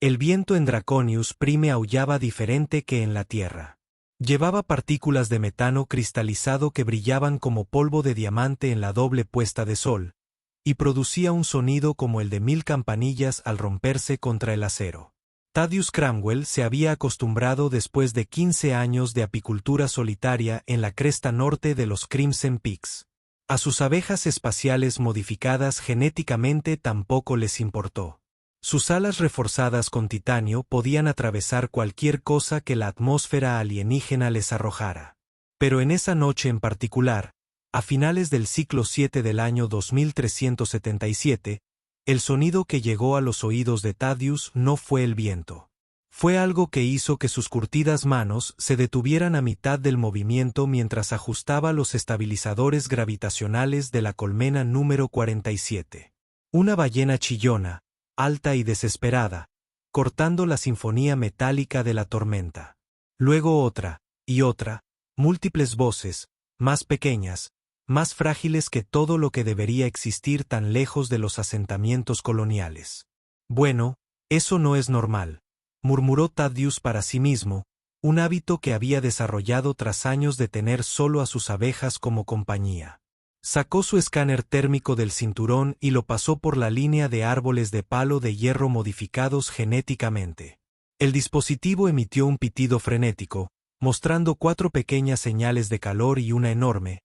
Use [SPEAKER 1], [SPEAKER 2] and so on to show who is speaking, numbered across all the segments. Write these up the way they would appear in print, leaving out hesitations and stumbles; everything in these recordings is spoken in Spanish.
[SPEAKER 1] El viento en Draconius Prime aullaba diferente que en la Tierra. Llevaba partículas de metano cristalizado que brillaban como polvo de diamante en la doble puesta de sol, y producía un sonido como el de 1000 campanillas al romperse contra el acero. Thaddeus Cramwell se había acostumbrado después de 15 años de apicultura solitaria en la cresta norte de los Crimson Peaks. A sus abejas espaciales modificadas genéticamente tampoco les importó. Sus alas reforzadas con titanio podían atravesar cualquier cosa que la atmósfera alienígena les arrojara. Pero en esa noche en particular, a finales del siglo VII del año 2377, el sonido que llegó a los oídos de Thaddeus no fue el viento. Fue algo que hizo que sus curtidas manos se detuvieran a mitad del movimiento mientras ajustaba los estabilizadores gravitacionales de la colmena número 47. Una ballena chillona, alta y desesperada, cortando la sinfonía metálica de la tormenta. Luego otra, y otra, múltiples voces, más pequeñas, más frágiles que todo lo que debería existir tan lejos de los asentamientos coloniales. Bueno, eso no es normal, murmuró Thaddeus para sí mismo, un hábito que había desarrollado tras años de tener solo a sus abejas como compañía. Sacó su escáner térmico del cinturón y lo pasó por la línea de árboles de palo de hierro modificados genéticamente. El dispositivo emitió un pitido frenético, mostrando 4 pequeñas señales de calor y una enorme,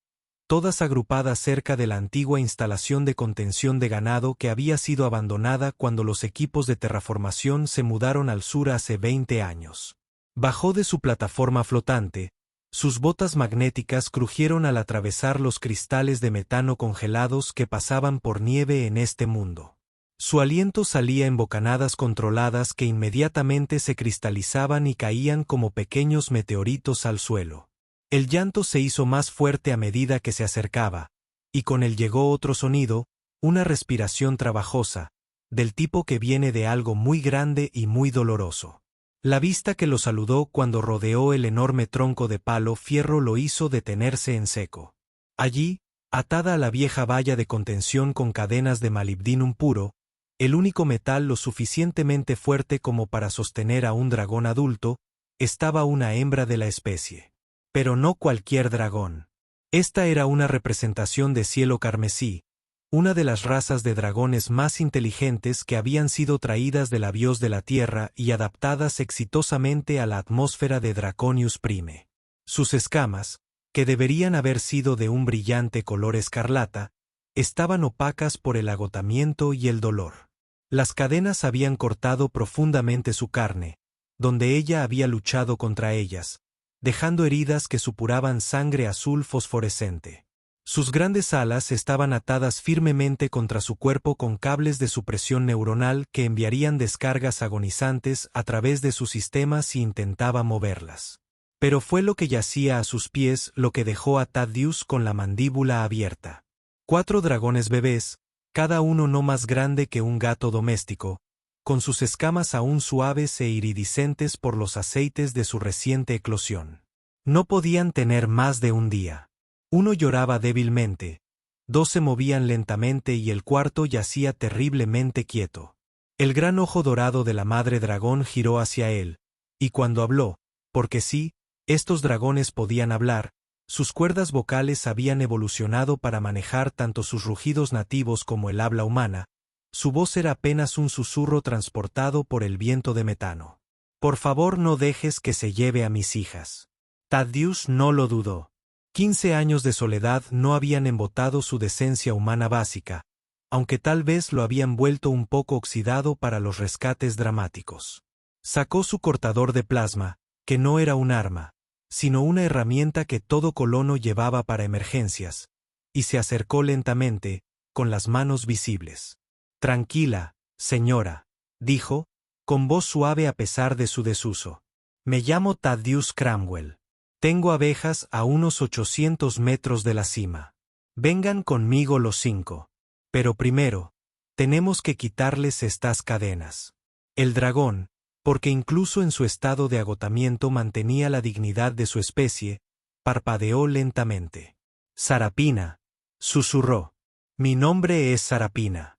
[SPEAKER 1] todas agrupadas cerca de la antigua instalación de contención de ganado que había sido abandonada cuando los equipos de terraformación se mudaron al sur hace 20 años. Bajó de su plataforma flotante. Sus botas magnéticas crujieron al atravesar los cristales de metano congelados que pasaban por nieve en este mundo. Su aliento salía en bocanadas controladas que inmediatamente se cristalizaban y caían como pequeños meteoritos al suelo. El llanto se hizo más fuerte a medida que se acercaba, y con él llegó otro sonido, una respiración trabajosa, del tipo que viene de algo muy grande y muy doloroso. La vista que lo saludó cuando rodeó el enorme tronco de palo fierro lo hizo detenerse en seco. Allí, atada a la vieja valla de contención con cadenas de molibdinum puro, el único metal lo suficientemente fuerte como para sostener a un dragón adulto, estaba una hembra de la especie. Pero no cualquier dragón. Esta era una representación de cielo carmesí, una de las razas de dragones más inteligentes que habían sido traídas de la bios de la Tierra y adaptadas exitosamente a la atmósfera de Draconius Prime. Sus escamas, que deberían haber sido de un brillante color escarlata, estaban opacas por el agotamiento y el dolor. Las cadenas habían cortado profundamente su carne, donde ella había luchado contra ellas, dejando heridas que supuraban sangre azul fosforescente. Sus grandes alas estaban atadas firmemente contra su cuerpo con cables de supresión neuronal que enviarían descargas agonizantes a través de su sistema si intentaba moverlas. Pero fue lo que yacía a sus pies lo que dejó a Thaddeus con la mandíbula abierta. 4 dragones bebés, cada uno no más grande que un gato doméstico, con sus escamas aún suaves e iridiscentes por los aceites de su reciente eclosión. No podían tener más de un día. Uno lloraba débilmente, 2 se movían lentamente y el cuarto yacía terriblemente quieto. El gran ojo dorado de la madre dragón giró hacia él, y cuando habló, porque sí, estos dragones podían hablar, sus cuerdas vocales habían evolucionado para manejar tanto sus rugidos nativos como el habla humana, su voz era apenas un susurro transportado por el viento de metano. Por favor no dejes que se lleve a mis hijas. Thaddeus no lo dudó. 15 años de soledad no habían embotado su decencia humana básica, aunque tal vez lo habían vuelto un poco oxidado para los rescates dramáticos. Sacó su cortador de plasma, que no era un arma, sino una herramienta que todo colono llevaba para emergencias, y se acercó lentamente, con las manos visibles. Tranquila, señora, dijo, con voz suave a pesar de su desuso. Me llamo Thaddeus Cramwell. Tengo abejas a unos 800 metros de la cima. Vengan conmigo los 5. Pero primero, tenemos que quitarles estas cadenas. El dragón, porque incluso en su estado de agotamiento mantenía la dignidad de su especie, parpadeó lentamente. Sarapina, susurró. Mi nombre es Sarapina.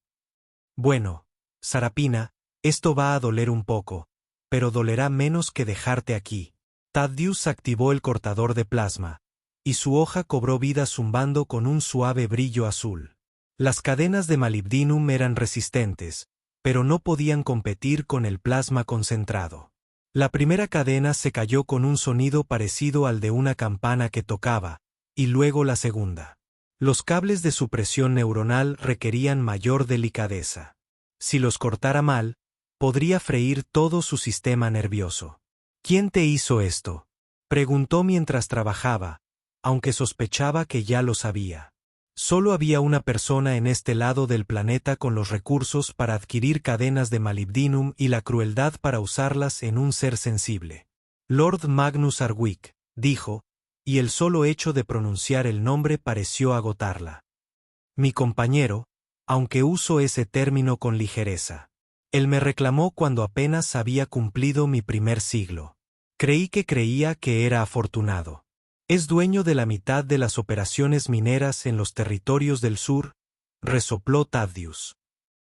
[SPEAKER 1] Bueno, Sarapina, Esto va a doler un poco, pero dolerá menos que dejarte aquí. Thaddeus activó el cortador de plasma, y su hoja cobró vida zumbando con un suave brillo azul. Las cadenas de molibdinum eran resistentes, pero no podían competir con el plasma concentrado. La primera cadena se cayó con un sonido parecido al de una campana que tocaba, y luego la segunda. Los cables de supresión neuronal requerían mayor delicadeza. Si los cortara mal, podría freír todo su sistema nervioso. ¿Quién te hizo esto?, preguntó mientras trabajaba, aunque sospechaba que ya lo sabía. Solo había una persona en este lado del planeta con los recursos para adquirir cadenas de molibdinum y la crueldad para usarlas en un ser sensible. Lord Magnus Arwick, dijo, y el solo hecho de pronunciar el nombre pareció agotarla. Mi compañero, aunque uso ese término con ligereza. Él me reclamó cuando apenas había cumplido mi primer siglo. Creí que era afortunado. Es dueño de la mitad de las operaciones mineras en los territorios del sur, resopló Thaddeus.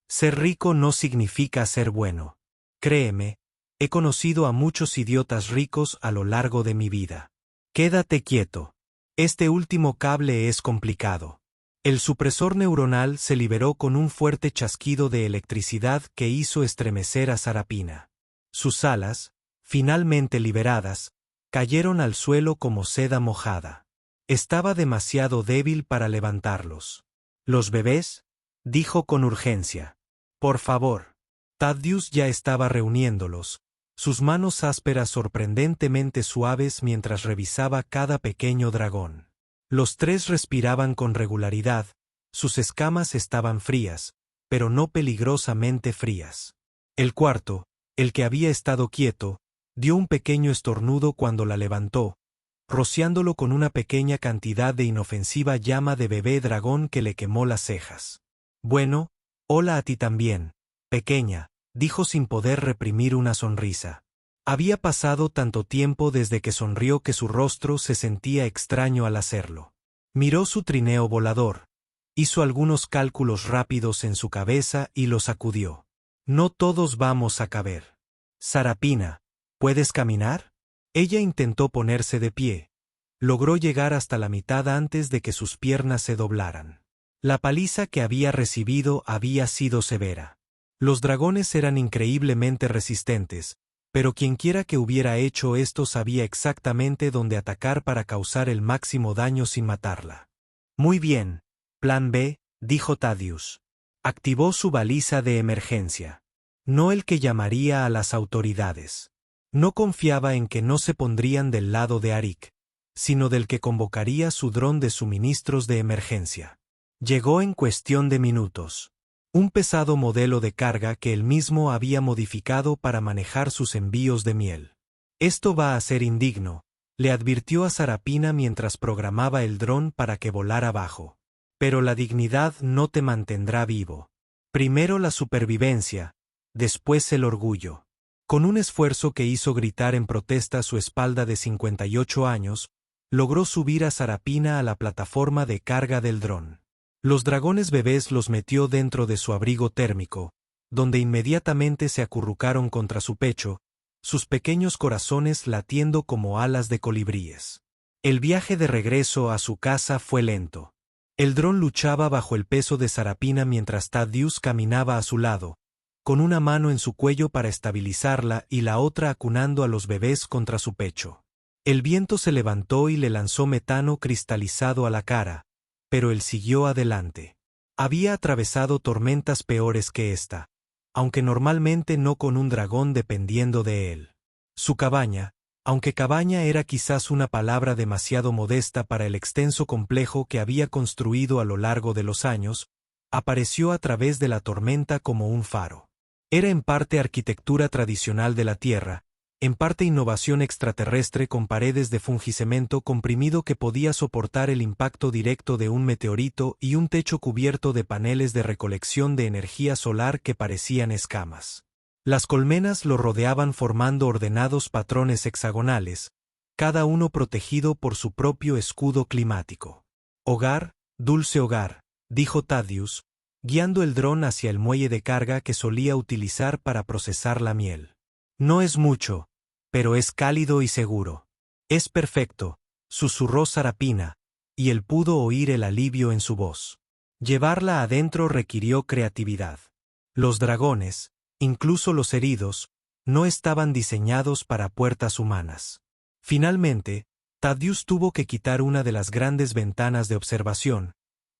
[SPEAKER 1] Ser rico no significa ser bueno. Créeme, he conocido a muchos idiotas ricos a lo largo de mi vida. Quédate quieto. Este último cable es complicado. El supresor neuronal se liberó con un fuerte chasquido de electricidad que hizo estremecer a Sarapina. Sus alas, finalmente liberadas, cayeron al suelo como seda mojada. Estaba demasiado débil para levantarlos. ¿Los bebés?, dijo con urgencia. Por favor. Thaddeus ya estaba reuniéndolos, sus manos ásperas sorprendentemente suaves mientras revisaba cada pequeño dragón. Los tres respiraban con regularidad, sus escamas estaban frías, pero no peligrosamente frías. El cuarto, el que había estado quieto, dio un pequeño estornudo cuando la levantó, rociándolo con una pequeña cantidad de inofensiva llama de bebé dragón que le quemó las cejas. Bueno, hola a ti también, pequeña, dijo sin poder reprimir una sonrisa. Había pasado tanto tiempo desde que sonrió que su rostro se sentía extraño al hacerlo. Miró su trineo volador, hizo algunos cálculos rápidos en su cabeza y lo sacudió. No todos vamos a caber. Sarapina, ¿puedes caminar? Ella intentó ponerse de pie. Logró llegar hasta la mitad antes de que sus piernas se doblaran. La paliza que había recibido había sido severa. Los dragones eran increíblemente resistentes, pero quienquiera que hubiera hecho esto sabía exactamente dónde atacar para causar el máximo daño sin matarla. Muy bien, plan B, dijo Thaddeus. Activó su baliza de emergencia. No el que llamaría a las autoridades. No confiaba en que no se pondrían del lado de Arik, sino del que convocaría su dron de suministros de emergencia. Llegó en cuestión de minutos. Un pesado modelo de carga que él mismo había modificado para manejar sus envíos de miel. Esto va a ser indigno, le advirtió a Sarapina mientras programaba el dron para que volara bajo. Pero la dignidad no te mantendrá vivo. Primero la supervivencia, después el orgullo. Con un esfuerzo que hizo gritar en protesta su espalda de 58 años, logró subir a Sarapina a la plataforma de carga del dron. Los dragones bebés los metió dentro de su abrigo térmico, donde inmediatamente se acurrucaron contra su pecho, sus pequeños corazones latiendo como alas de colibríes. El viaje de regreso a su casa fue lento. El dron luchaba bajo el peso de Sarapina mientras Thaddeus caminaba a su lado, con una mano en su cuello para estabilizarla y la otra acunando a los bebés contra su pecho. El viento se levantó y le lanzó metano cristalizado a la cara, pero él siguió adelante. Había atravesado tormentas peores que esta, aunque normalmente no con un dragón dependiendo de él. Su cabaña, aunque cabaña era quizás una palabra demasiado modesta para el extenso complejo que había construido a lo largo de los años, apareció a través de la tormenta como un faro. Era en parte arquitectura tradicional de la Tierra, en parte innovación extraterrestre con paredes de fungicemento comprimido que podía soportar el impacto directo de un meteorito y un techo cubierto de paneles de recolección de energía solar que parecían escamas. Las colmenas lo rodeaban formando ordenados patrones hexagonales, cada uno protegido por su propio escudo climático. Hogar, dulce hogar, dijo Thaddeus, guiando el dron hacia el muelle de carga que solía utilizar para procesar la miel. No es mucho, pero es cálido y seguro. Es perfecto, susurró Sarapina, y él pudo oír el alivio en su voz. Llevarla adentro requirió creatividad. Los dragones, incluso los heridos, no estaban diseñados para puertas humanas. Finalmente, Thaddeus tuvo que quitar una de las grandes ventanas de observación,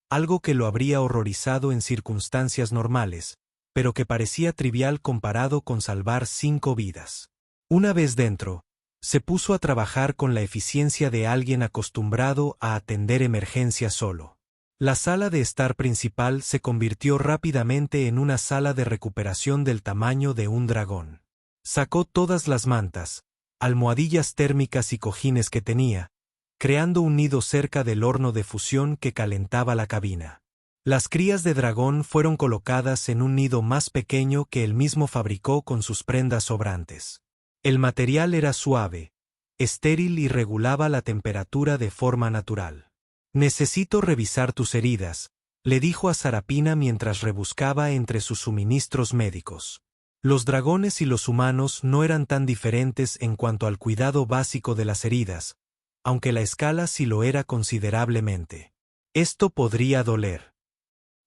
[SPEAKER 1] algo que lo habría horrorizado en circunstancias normales, pero que parecía trivial comparado con salvar 5 vidas. Una vez dentro, se puso a trabajar con la eficiencia de alguien acostumbrado a atender emergencias solo. La sala de estar principal se convirtió rápidamente en una sala de recuperación del tamaño de un dragón. Sacó todas las mantas, almohadillas térmicas y cojines que tenía, creando un nido cerca del horno de fusión que calentaba la cabina. Las crías de dragón fueron colocadas en un nido más pequeño que él mismo fabricó con sus prendas sobrantes. El material era suave, estéril y regulaba la temperatura de forma natural. «Necesito revisar tus heridas», le dijo a Sarapina mientras rebuscaba entre sus suministros médicos. Los dragones y los humanos no eran tan diferentes en cuanto al cuidado básico de las heridas, aunque la escala sí lo era considerablemente. Esto podría doler.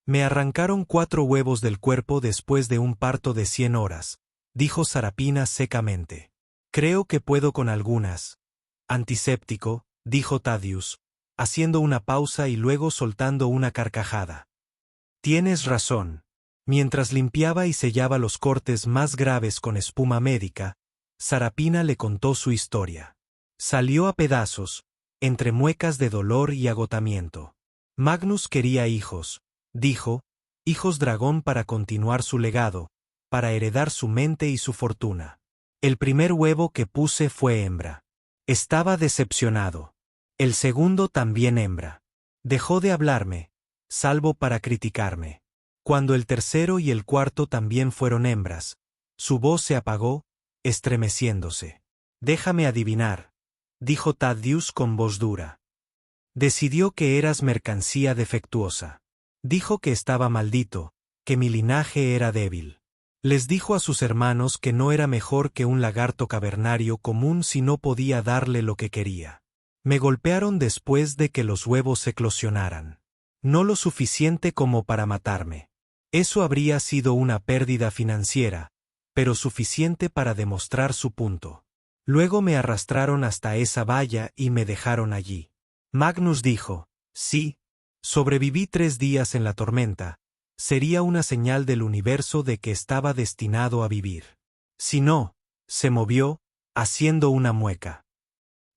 [SPEAKER 1] Me arrancaron 4 huevos del cuerpo después de un parto de 100 horas, dijo Sarapina secamente. Creo que puedo con algunas. Antiséptico, dijo Thaddeus, haciendo una pausa y luego soltando una carcajada. Tienes razón. Mientras limpiaba y sellaba los cortes más graves con espuma médica, Sarapina le contó su historia. Salió a pedazos, entre muecas de dolor y agotamiento. Magnus quería hijos, dijo, hijos dragón para continuar su legado, para heredar su mente y su fortuna. El primer huevo que puse fue hembra. Estaba decepcionado. El segundo también hembra. Dejó de hablarme, salvo para criticarme. Cuando el tercero y el cuarto también fueron hembras, su voz se apagó, estremeciéndose. Déjame adivinar, dijo Thaddeus con voz dura. Decidió que eras mercancía defectuosa. Dijo que estaba maldito, que mi linaje era débil. Les dijo a sus hermanos que no era mejor que un lagarto cavernario común si no podía darle lo que quería. Me golpearon después de que los huevos eclosionaran. No lo suficiente como para matarme. Eso habría sido una pérdida financiera, pero suficiente para demostrar su punto. Luego me arrastraron hasta esa valla y me dejaron allí. Magnus dijo, sí, sobreviví 3 días en la tormenta, sería una señal del universo de que estaba destinado a vivir. Si no, se movió, haciendo una mueca.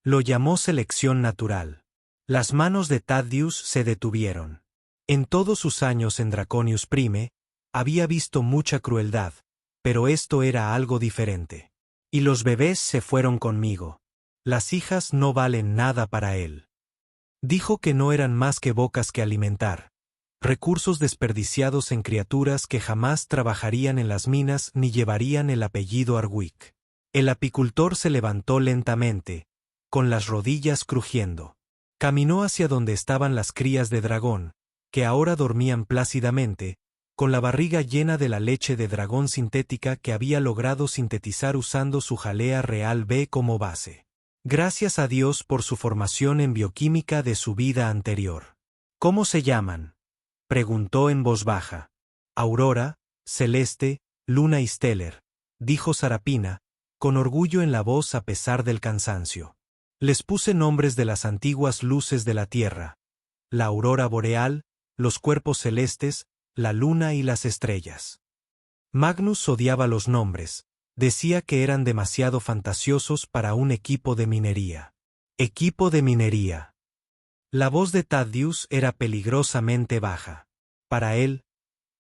[SPEAKER 1] Lo llamó selección natural. Las manos de Thaddeus se detuvieron. En todos sus años en Draconius Prime, había visto mucha crueldad, pero esto era algo diferente. Y los bebés se fueron conmigo. Las hijas no valen nada para él. Dijo que no eran más que bocas que alimentar, recursos desperdiciados en criaturas que jamás trabajarían en las minas ni llevarían el apellido Arwick. El apicultor se levantó lentamente, con las rodillas crujiendo. Caminó hacia donde estaban las crías de dragón, que ahora dormían plácidamente, con la barriga llena de la leche de dragón sintética que había logrado sintetizar usando su jalea real B como base. Gracias a Dios por su formación en bioquímica de su vida anterior. ¿Cómo se llaman?, preguntó en voz baja. Aurora, Celeste, Luna y Stellar, dijo Sarapina, con orgullo en la voz a pesar del cansancio. Les puse nombres de las antiguas luces de la Tierra: la aurora boreal, los cuerpos celestes, la luna y las estrellas. Magnus odiaba los nombres, decía que eran demasiado fantasiosos para un equipo de minería. Equipo de minería. La voz de Thaddeus era peligrosamente baja. Para él,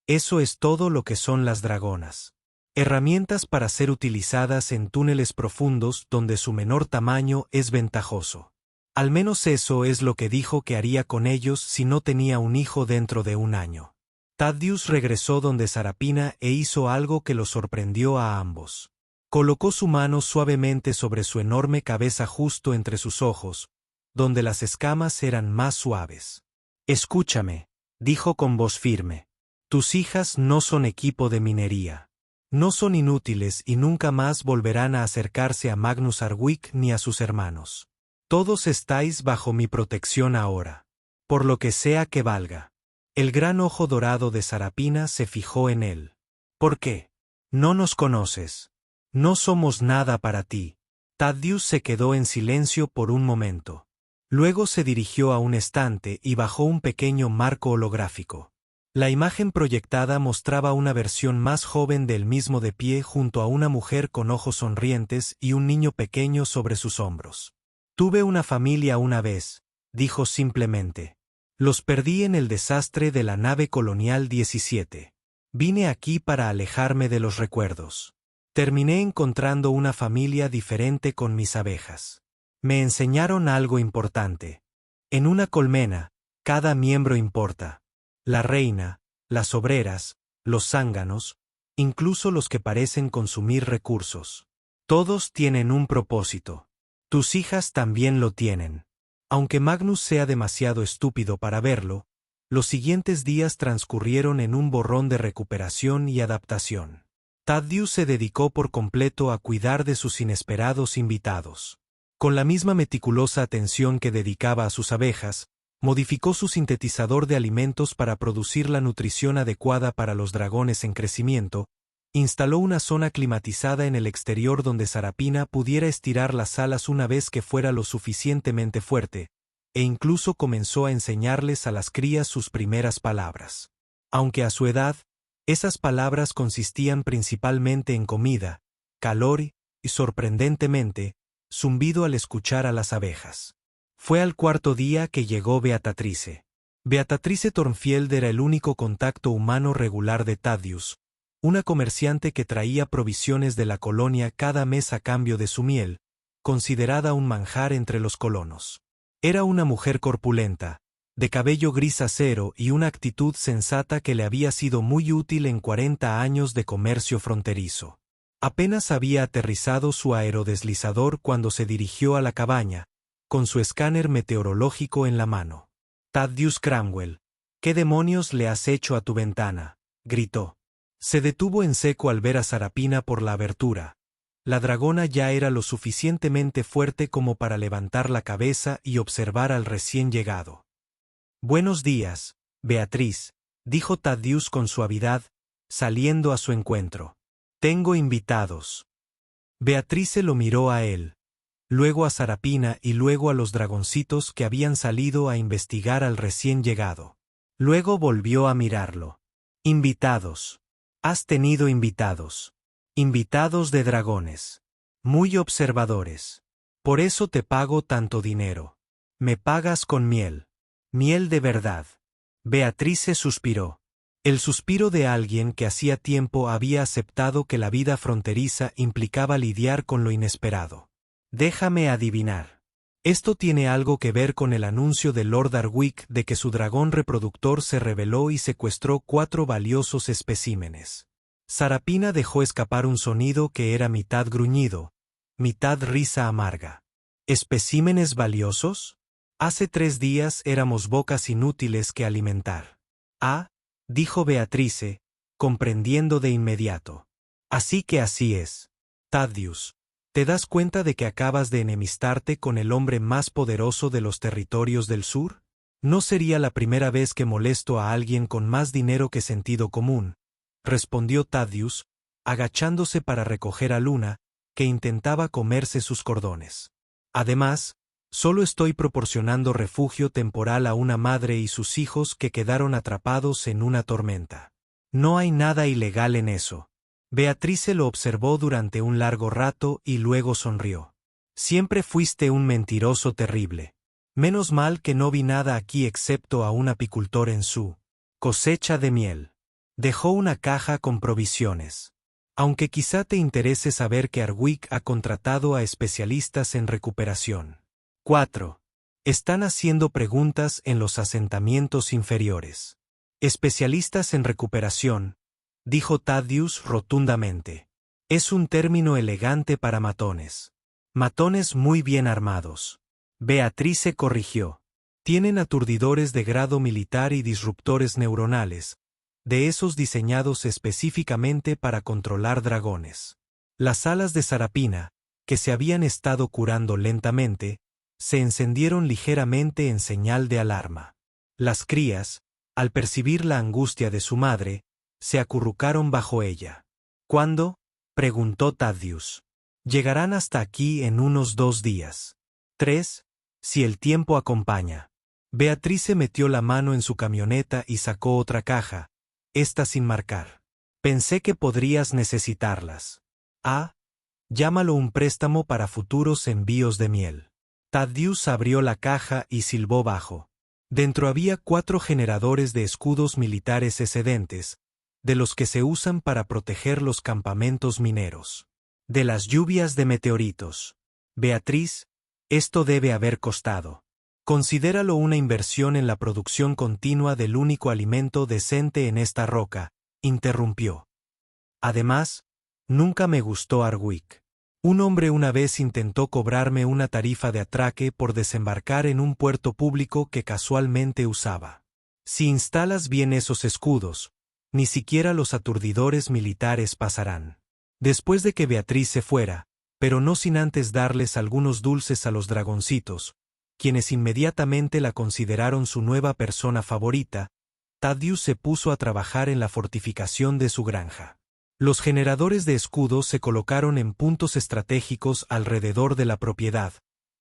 [SPEAKER 1] eso es todo lo que son las dragonas. Herramientas para ser utilizadas en túneles profundos donde su menor tamaño es ventajoso. Al menos eso es lo que dijo que haría con ellos si no tenía un hijo dentro de 1 año. Thaddeus regresó donde Sarapina e hizo algo que lo sorprendió a ambos. Colocó su mano suavemente sobre su enorme cabeza justo entre sus ojos, donde las escamas eran más suaves. Escúchame, dijo con voz firme. Tus hijas no son equipo de minería. No son inútiles y nunca más volverán a acercarse a Magnus Arwick ni a sus hermanos. Todos estáis bajo mi protección ahora. Por lo que sea que valga. El gran ojo dorado de Sarapina se fijó en él. ¿Por qué? No nos conoces. No somos nada para ti. Thaddeus se quedó en silencio por un momento. Luego se dirigió a un estante y bajó un pequeño marco holográfico. La imagen proyectada mostraba una versión más joven del mismo de pie junto a una mujer con ojos sonrientes y un niño pequeño sobre sus hombros. Tuve una familia una vez, dijo simplemente. Los perdí en el desastre de la nave colonial 17. Vine aquí para alejarme de los recuerdos. Terminé encontrando una familia diferente con mis abejas. Me enseñaron algo importante. En una colmena, cada miembro importa. La reina, las obreras, los zánganos, incluso los que parecen consumir recursos. Todos tienen un propósito. Tus hijas también lo tienen. Aunque Magnus sea demasiado estúpido para verlo, los siguientes días transcurrieron en un borrón de recuperación y adaptación. Thaddeus se dedicó por completo a cuidar de sus inesperados invitados. Con la misma meticulosa atención que dedicaba a sus abejas, modificó su sintetizador de alimentos para producir la nutrición adecuada para los dragones en crecimiento, instaló una zona climatizada en el exterior donde Sarapina pudiera estirar las alas una vez que fuera lo suficientemente fuerte, e incluso comenzó a enseñarles a las crías sus primeras palabras. Aunque a su edad, esas palabras consistían principalmente en comida, calor y, sorprendentemente, zumbido al escuchar a las abejas. Fue al cuarto día que llegó Beatatrice. Beatatrice Thornfield era el único contacto humano regular de Thaddeus, una comerciante que traía provisiones de la colonia cada mes a cambio de su miel, considerada un manjar entre los colonos. Era una mujer corpulenta, de cabello gris acero y una actitud sensata que le había sido muy útil en 40 años de comercio fronterizo. Apenas había aterrizado su aerodeslizador cuando se dirigió a la cabaña, con su escáner meteorológico en la mano. Thaddeus Cramwell, ¿qué demonios le has hecho a tu ventana?, gritó. Se detuvo en seco al ver a Sarapina por la abertura. La dragona ya era lo suficientemente fuerte como para levantar la cabeza y observar al recién llegado. Buenos días, Beatriz, dijo Thaddeus con suavidad, saliendo a su encuentro. Tengo invitados. Beatrice lo miró a él, luego a Sarapina y luego a los dragoncitos que habían salido a investigar al recién llegado. Luego volvió a mirarlo. Invitados. Has tenido invitados. Invitados de dragones. Muy observadores. Por eso te pago tanto dinero. Me pagas con miel. Miel de verdad. Beatrice suspiró. El suspiro de alguien que hacía tiempo había aceptado que la vida fronteriza implicaba lidiar con lo inesperado. Déjame adivinar. Esto tiene algo que ver con el anuncio de Lord Arwick de que su dragón reproductor se rebeló y secuestró 4 valiosos especímenes. Sarapina dejó escapar un sonido que era mitad gruñido, mitad risa amarga. ¿Especímenes valiosos? Hace 3 días éramos bocas inútiles que alimentar. Ah, dijo Beatrice, comprendiendo de inmediato. Así que así es. Thaddeus, ¿te das cuenta de que acabas de enemistarte con el hombre más poderoso de los territorios del sur? No sería la primera vez que molesto a alguien con más dinero que sentido común, respondió Thaddeus, agachándose para recoger a Luna, que intentaba comerse sus cordones. Además, solo estoy proporcionando refugio temporal a una madre y sus hijos que quedaron atrapados en una tormenta. No hay nada ilegal en eso. Beatrice lo observó durante un largo rato y luego sonrió. Siempre fuiste un mentiroso terrible. Menos mal que no vi nada aquí excepto a un apicultor en su cosecha de miel. Dejó una caja con provisiones. Aunque quizá te interese saber que Arwick ha contratado a especialistas en recuperación. 4. Están haciendo preguntas en los asentamientos inferiores. Especialistas en recuperación, dijo Thaddeus rotundamente. Es un término elegante para matones. Matones muy bien armados. Beatrice corrigió. Tienen aturdidores de grado militar y disruptores neuronales, de esos diseñados específicamente para controlar dragones. Las alas de Sarapina, que se habían estado curando lentamente, se encendieron ligeramente en señal de alarma. Las crías, al percibir la angustia de su madre, se acurrucaron bajo ella. ¿Cuándo?, preguntó Thaddeus. Llegarán hasta aquí en unos 2 días. 3, si el tiempo acompaña. Beatriz se metió la mano en su camioneta y sacó otra caja, esta sin marcar. Pensé que podrías necesitarlas. Ah, llámalo un préstamo para futuros envíos de miel. Thaddeus abrió la caja y silbó bajo. Dentro había 4 generadores de escudos militares excedentes, de los que se usan para proteger los campamentos mineros. De las lluvias de meteoritos. Beatriz, esto debe haber costado. Considéralo una inversión en la producción continua del único alimento decente en esta roca, interrumpió. Además, nunca me gustó Arwick. Un hombre una vez intentó cobrarme una tarifa de atraque por desembarcar en un puerto público que casualmente usaba. Si instalas bien esos escudos, ni siquiera los aturdidores militares pasarán. Después de que Beatriz se fuera, pero no sin antes darles algunos dulces a los dragoncitos, quienes inmediatamente la consideraron su nueva persona favorita, Thaddeus se puso a trabajar en la fortificación de su granja. Los generadores de escudos se colocaron en puntos estratégicos alrededor de la propiedad,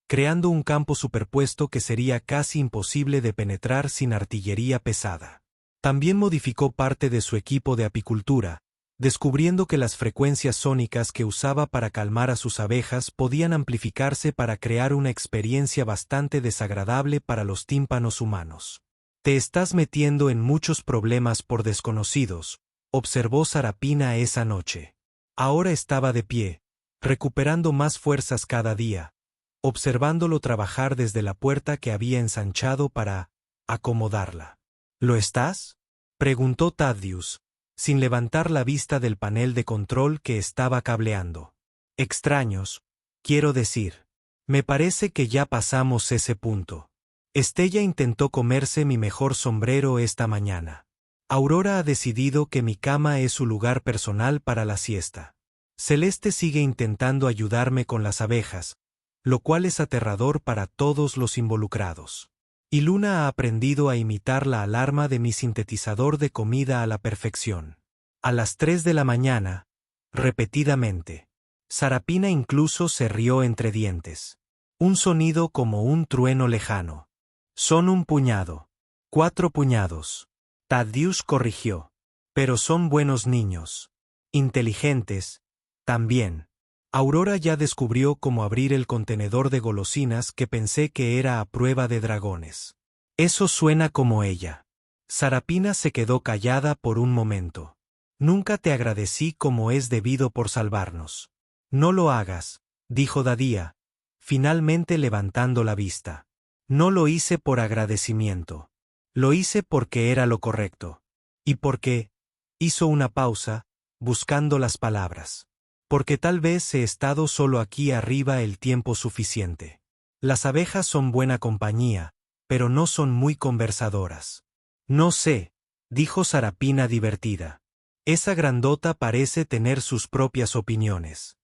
[SPEAKER 1] creando un campo superpuesto que sería casi imposible de penetrar sin artillería pesada. También modificó parte de su equipo de apicultura, descubriendo que las frecuencias sónicas que usaba para calmar a sus abejas podían amplificarse para crear una experiencia bastante desagradable para los tímpanos humanos. Te estás metiendo en muchos problemas por desconocidos, observó Sarapina esa noche. Ahora estaba de pie, recuperando más fuerzas cada día, observándolo trabajar desde la puerta que había ensanchado para acomodarla. ¿Lo estás?, preguntó Thaddeus, sin levantar la vista del panel de control que estaba cableando. Extraños, quiero decir. Me parece que ya pasamos ese punto. Estella intentó comerse mi mejor sombrero esta mañana. Aurora ha decidido que mi cama es su lugar personal para la siesta. Celeste sigue intentando ayudarme con las abejas, lo cual es aterrador para todos los involucrados. Y Luna ha aprendido a imitar la alarma de mi sintetizador de comida a la perfección. A las 3 de la mañana, repetidamente. Sarapina incluso se rió entre dientes. Un sonido como un trueno lejano. Son un puñado. 4 puñados. Thaddeus corrigió. Pero son buenos niños. Inteligentes, también. Aurora ya descubrió cómo abrir el contenedor de golosinas que pensé que era a prueba de dragones. Eso suena como ella. Sarapina se quedó callada por un momento. Nunca te agradecí como es debido por salvarnos. No lo hagas, dijo Dadía, finalmente levantando la vista. No lo hice por agradecimiento. Lo hice porque era lo correcto. Y porque, hizo una pausa, buscando las palabras. Porque tal vez he estado solo aquí arriba el tiempo suficiente. Las abejas son buena compañía, pero no son muy conversadoras. No sé, dijo Sarapina divertida. Esa grandota parece tener sus propias opiniones.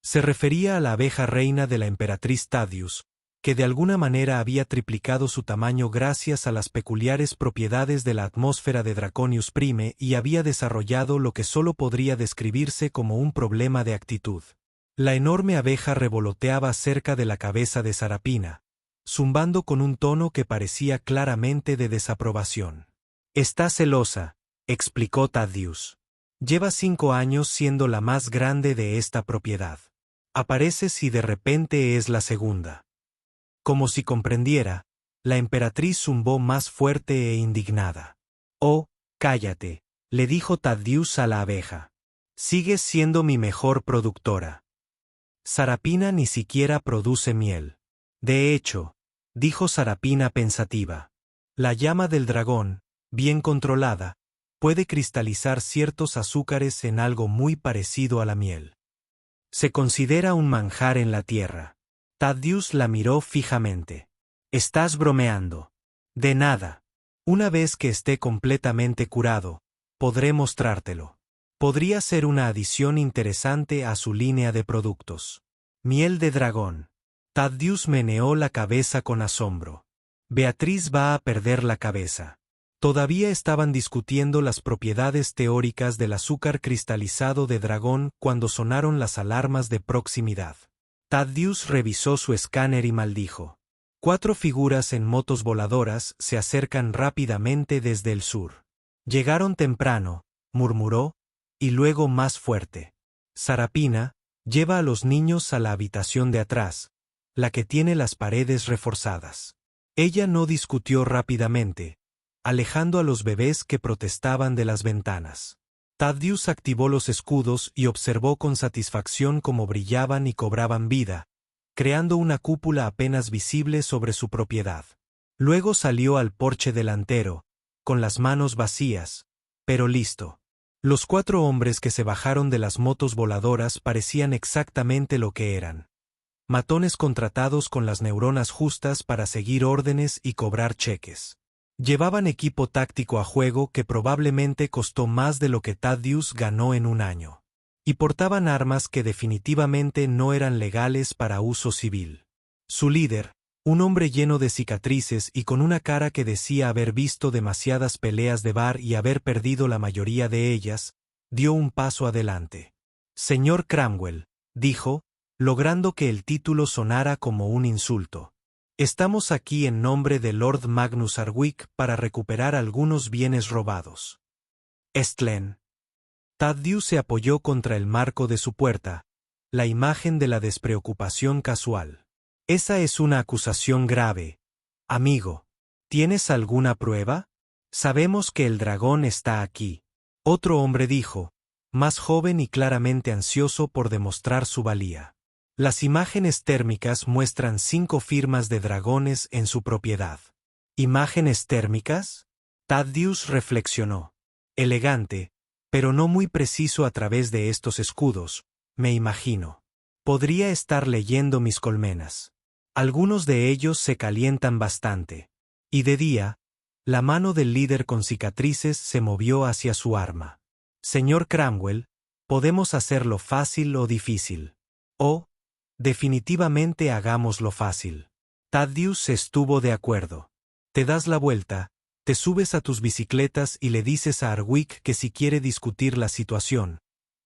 [SPEAKER 1] Se refería a la abeja reina de la emperatriz Thaddeus, que de alguna manera había triplicado su tamaño gracias a las peculiares propiedades de la atmósfera de Draconius Prime y había desarrollado lo que solo podría describirse como un problema de actitud. La enorme abeja revoloteaba cerca de la cabeza de Sarapina, zumbando con un tono que parecía claramente de desaprobación. Está celosa, explicó Thaddeus. Lleva 5 años siendo la más grande de esta propiedad. Aparece si de repente es la segunda. Como si comprendiera, la emperatriz zumbó más fuerte e indignada. Oh, cállate, le dijo Thaddeus a la abeja. Sigues siendo mi mejor productora. Sarapina ni siquiera produce miel. De hecho, dijo Sarapina pensativa, la llama del dragón, bien controlada, puede cristalizar ciertos azúcares en algo muy parecido a la miel. Se considera un manjar en la tierra. Thaddeus la miró fijamente. Estás bromeando. De nada. Una vez que esté completamente curado, podré mostrártelo. Podría ser una adición interesante a su línea de productos. Miel de dragón. Thaddeus meneó la cabeza con asombro. Beatriz va a perder la cabeza. Todavía estaban discutiendo las propiedades teóricas del azúcar cristalizado de dragón cuando sonaron las alarmas de proximidad. Thaddeus revisó su escáner y maldijo. 4 figuras en motos voladoras se acercan rápidamente desde el sur. Llegaron temprano, murmuró, y luego más fuerte. Sarapina, lleva a los niños a la habitación de atrás, la que tiene las paredes reforzadas. Ella no discutió rápidamente, alejando a los bebés que protestaban de las ventanas. Thaddeus activó los escudos y observó con satisfacción cómo brillaban y cobraban vida, creando una cúpula apenas visible sobre su propiedad. Luego salió al porche delantero, con las manos vacías, pero listo. Los 4 hombres que se bajaron de las motos voladoras parecían exactamente lo que eran. Matones contratados con las neuronas justas para seguir órdenes y cobrar cheques. Llevaban equipo táctico a juego que probablemente costó más de lo que Thaddeus ganó en un año. Y portaban armas que definitivamente no eran legales para uso civil. Su líder, un hombre lleno de cicatrices y con una cara que decía haber visto demasiadas peleas de bar y haber perdido la mayoría de ellas, dio un paso adelante. Señor Cramwell, dijo, logrando que el título sonara como un insulto. Estamos aquí en nombre de Lord Magnus Arwick para recuperar algunos bienes robados. Estlen. Thaddeus se apoyó contra el marco de su puerta, la imagen de la despreocupación casual. Esa es una acusación grave. Amigo, ¿tienes alguna prueba? Sabemos que el dragón está aquí. Otro hombre dijo, más joven y claramente ansioso por demostrar su valía. Las imágenes térmicas muestran 5 firmas de dragones en su propiedad. ¿Imágenes térmicas? Thaddeus reflexionó. Elegante, pero no muy preciso a través de estos escudos, me imagino. Podría estar leyendo mis colmenas. Algunos de ellos se calientan bastante. Y de día, la mano del líder con cicatrices se movió hacia su arma. Señor Cramwell, podemos hacerlo fácil o difícil. O, definitivamente hagámoslo fácil. Thaddeus estuvo de acuerdo. Te das la vuelta, te subes a tus bicicletas y le dices a Arwick que si quiere discutir la situación,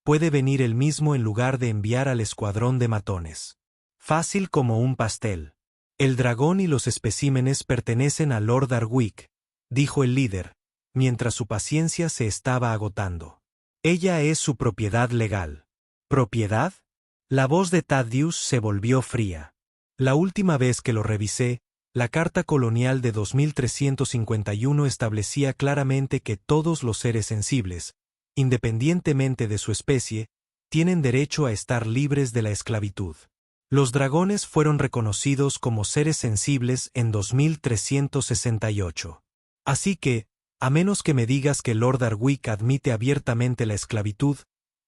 [SPEAKER 1] puede venir él mismo en lugar de enviar al escuadrón de matones. Fácil como un pastel. El dragón y los especímenes pertenecen a Lord Arwick, dijo el líder, mientras su paciencia se estaba agotando. Ella es su propiedad legal. ¿Propiedad? La voz de Thaddeus se volvió fría. La última vez que lo revisé, la Carta Colonial de 2351 establecía claramente que todos los seres sensibles, independientemente de su especie, tienen derecho a estar libres de la esclavitud. Los dragones fueron reconocidos como seres sensibles en 2368. Así que, a menos que me digas que Lord Arwick admite abiertamente la esclavitud,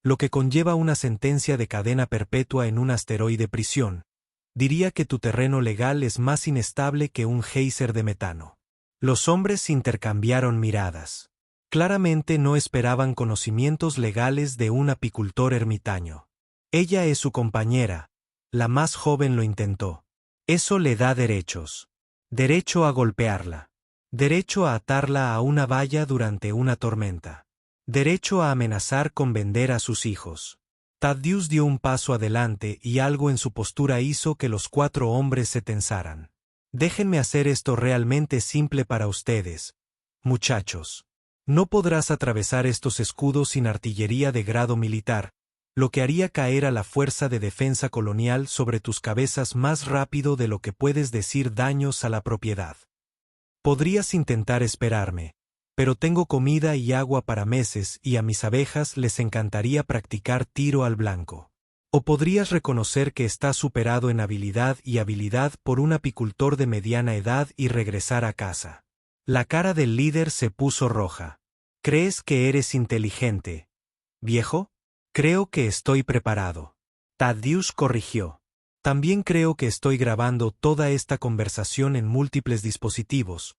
[SPEAKER 1] lo que conlleva una sentencia de cadena perpetua en un asteroide prisión, diría que tu terreno legal es más inestable que un geyser de metano. Los hombres intercambiaron miradas. Claramente no esperaban conocimientos legales de un apicultor ermitaño. Ella es su compañera. La más joven lo intentó. Eso le da derechos. Derecho a golpearla. Derecho a atarla a una valla durante una tormenta. Derecho a amenazar con vender a sus hijos. Thaddeus dio un paso adelante y algo en su postura hizo que los 4 hombres se tensaran. Déjenme hacer esto realmente simple para ustedes, muchachos. No podrás atravesar estos escudos sin artillería de grado militar, lo que haría caer a la fuerza de defensa colonial sobre tus cabezas más rápido de lo que puedes decir daños a la propiedad. Podrías intentar esperarme, pero tengo comida y agua para meses y a mis abejas les encantaría practicar tiro al blanco. O podrías reconocer que estás superado en habilidad y habilidad por un apicultor de mediana edad y regresar a casa. La cara del líder se puso roja. ¿Crees que eres inteligente, viejo? Creo que estoy preparado. Thaddeus corrigió. También creo que estoy grabando toda esta conversación en múltiples dispositivos,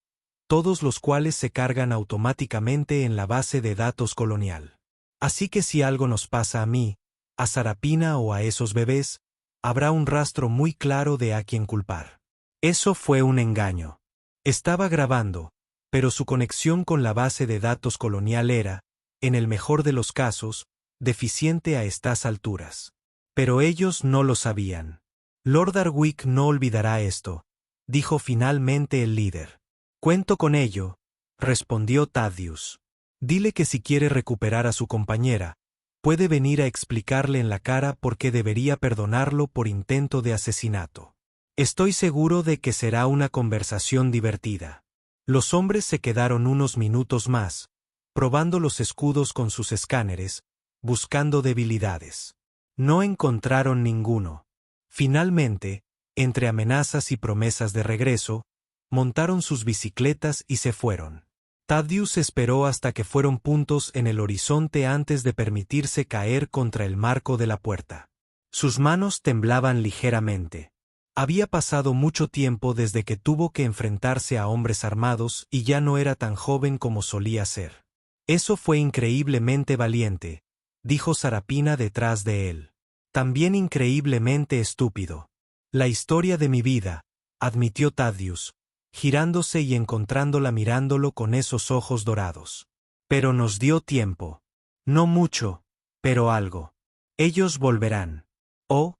[SPEAKER 1] todos los cuales se cargan automáticamente en la base de datos colonial. Así que si algo nos pasa a mí, a Sarapina o a esos bebés, habrá un rastro muy claro de a quién culpar. Eso fue un engaño. Estaba grabando, pero su conexión con la base de datos colonial era, en el mejor de los casos, deficiente a estas alturas. Pero ellos no lo sabían. Lord Arwick no olvidará esto, dijo finalmente el líder. Cuento con ello, respondió Thaddeus. Dile que si quiere recuperar a su compañera, puede venir a explicarle en la cara por qué debería perdonarlo por intento de asesinato. Estoy seguro de que será una conversación divertida. Los hombres se quedaron unos minutos más, probando los escudos con sus escáneres, buscando debilidades. No encontraron ninguno. Finalmente, entre amenazas y promesas de regreso, montaron sus bicicletas y se fueron. Thaddeus esperó hasta que fueron puntos en el horizonte antes de permitirse caer contra el marco de la puerta. Sus manos temblaban ligeramente. Había pasado mucho tiempo desde que tuvo que enfrentarse a hombres armados y ya no era tan joven como solía ser. Eso fue increíblemente valiente, dijo Sarapina detrás de él. También increíblemente estúpido. La historia de mi vida, admitió Thaddeus, girándose y encontrándola mirándolo con esos ojos dorados. Pero nos dio tiempo. No mucho, pero algo. Ellos volverán. Oh,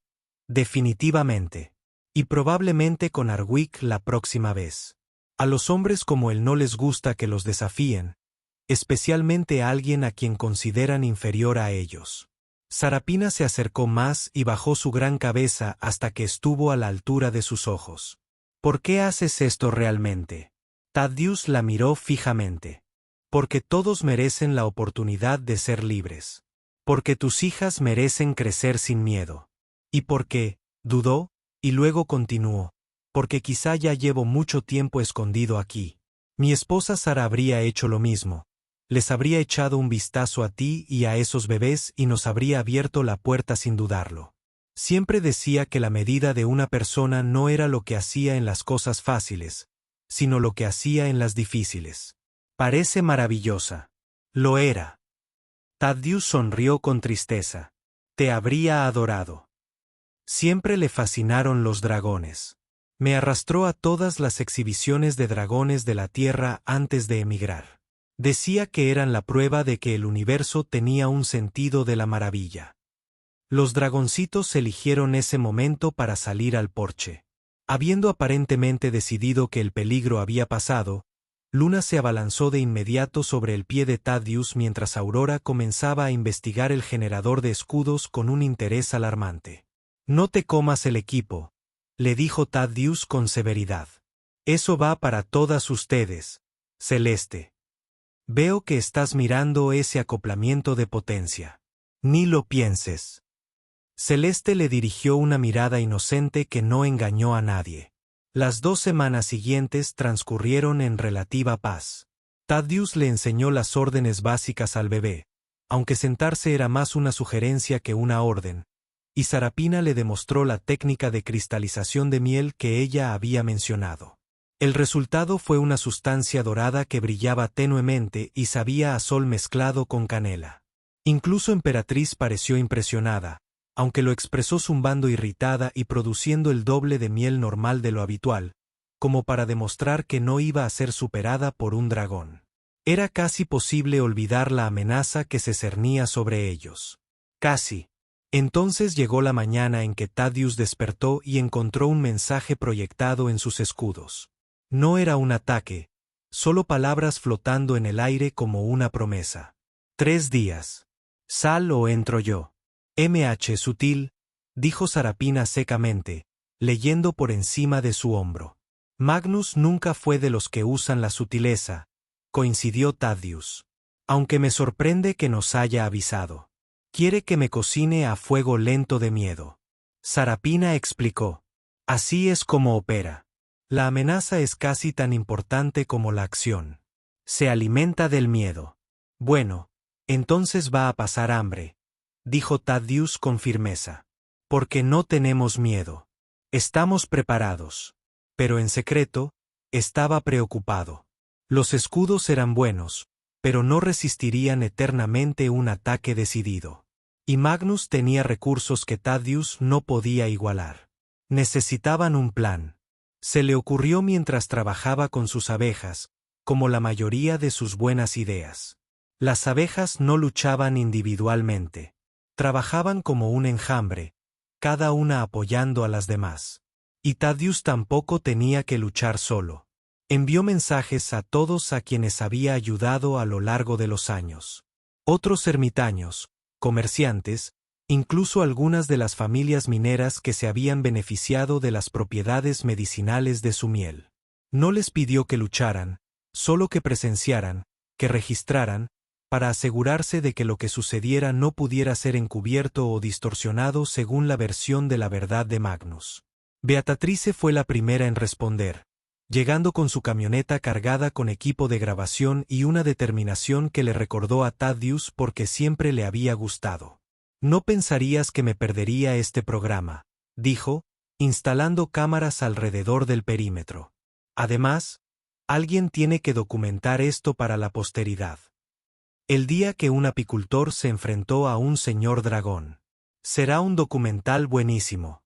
[SPEAKER 1] definitivamente. Y probablemente con Arwick la próxima vez. A los hombres como él no les gusta que los desafíen, especialmente a alguien a quien consideran inferior a ellos. Sarapina se acercó más y bajó su gran cabeza hasta que estuvo a la altura de sus ojos. ¿Por qué haces esto realmente? Thaddeus la miró fijamente. Porque todos merecen la oportunidad de ser libres. Porque tus hijas merecen crecer sin miedo. Y porque, dudó, y luego continuó, porque quizá ya llevo mucho tiempo escondido aquí. Mi esposa Sara habría hecho lo mismo. Les habría echado un vistazo a ti y a esos bebés y nos habría abierto la puerta sin dudarlo. Siempre decía que la medida de una persona no era lo que hacía en las cosas fáciles, sino lo que hacía en las difíciles. Parece maravillosa. Lo era. Thaddeus sonrió con tristeza. Te habría adorado. Siempre le fascinaron los dragones. Me arrastró a todas las exhibiciones de dragones de la Tierra antes de emigrar. Decía que eran la prueba de que el universo tenía un sentido de la maravilla. Los dragoncitos eligieron ese momento para salir al porche. Habiendo aparentemente decidido que el peligro había pasado, Luna se abalanzó de inmediato sobre el pie de Thaddeus mientras Aurora comenzaba a investigar el generador de escudos con un interés alarmante. No te comas el equipo, le dijo Thaddeus con severidad. Eso va para todas ustedes, Celeste. Veo que estás mirando ese acoplamiento de potencia. Ni lo pienses. Celeste le dirigió una mirada inocente que no engañó a nadie. Las 2 semanas siguientes transcurrieron en relativa paz. Thaddeus le enseñó las órdenes básicas al bebé, aunque sentarse era más una sugerencia que una orden, y Sarapina le demostró la técnica de cristalización de miel que ella había mencionado. El resultado fue una sustancia dorada que brillaba tenuemente y sabía a sol mezclado con canela. Incluso Emperatriz pareció impresionada, aunque lo expresó zumbando irritada y produciendo el doble de miel normal de lo habitual, como para demostrar que no iba a ser superada por un dragón. Era casi posible olvidar la amenaza que se cernía sobre ellos. Casi. Entonces llegó la mañana en que Thaddeus despertó y encontró un mensaje proyectado en sus escudos. No era un ataque, solo palabras flotando en el aire como una promesa. 3 días. Sal o entro yo. MH sutil, dijo Sarapina secamente, leyendo por encima de su hombro. Magnus nunca fue de los que usan la sutileza, coincidió Thaddeus. Aunque me sorprende que nos haya avisado. Quiere que me cocine a fuego lento de miedo. Sarapina explicó. Así es como opera. La amenaza es casi tan importante como la acción. Se alimenta del miedo. Bueno, entonces va a pasar hambre, dijo Thaddeus con firmeza. Porque no tenemos miedo. Estamos preparados. Pero en secreto, estaba preocupado. Los escudos eran buenos, pero no resistirían eternamente un ataque decidido. Y Magnus tenía recursos que Thaddeus no podía igualar. Necesitaban un plan. Se le ocurrió mientras trabajaba con sus abejas, como la mayoría de sus buenas ideas. Las abejas no luchaban individualmente. Trabajaban como un enjambre, cada una apoyando a las demás. Y Thaddeus tampoco tenía que luchar solo. Envió mensajes a todos a quienes había ayudado a lo largo de los años. Otros ermitaños, comerciantes, incluso algunas de las familias mineras que se habían beneficiado de las propiedades medicinales de su miel. No les pidió que lucharan, solo que presenciaran, que registraran, para asegurarse de que lo que sucediera no pudiera ser encubierto o distorsionado según la versión de la verdad de Magnus. Beatrice fue la primera en responder, llegando con su camioneta cargada con equipo de grabación y una determinación que le recordó a Thaddeus porque siempre le había gustado. No pensarías que me perdería este programa, dijo, instalando cámaras alrededor del perímetro. Además, alguien tiene que documentar esto para la posteridad. El día que un apicultor se enfrentó a un señor dragón. Será un documental buenísimo.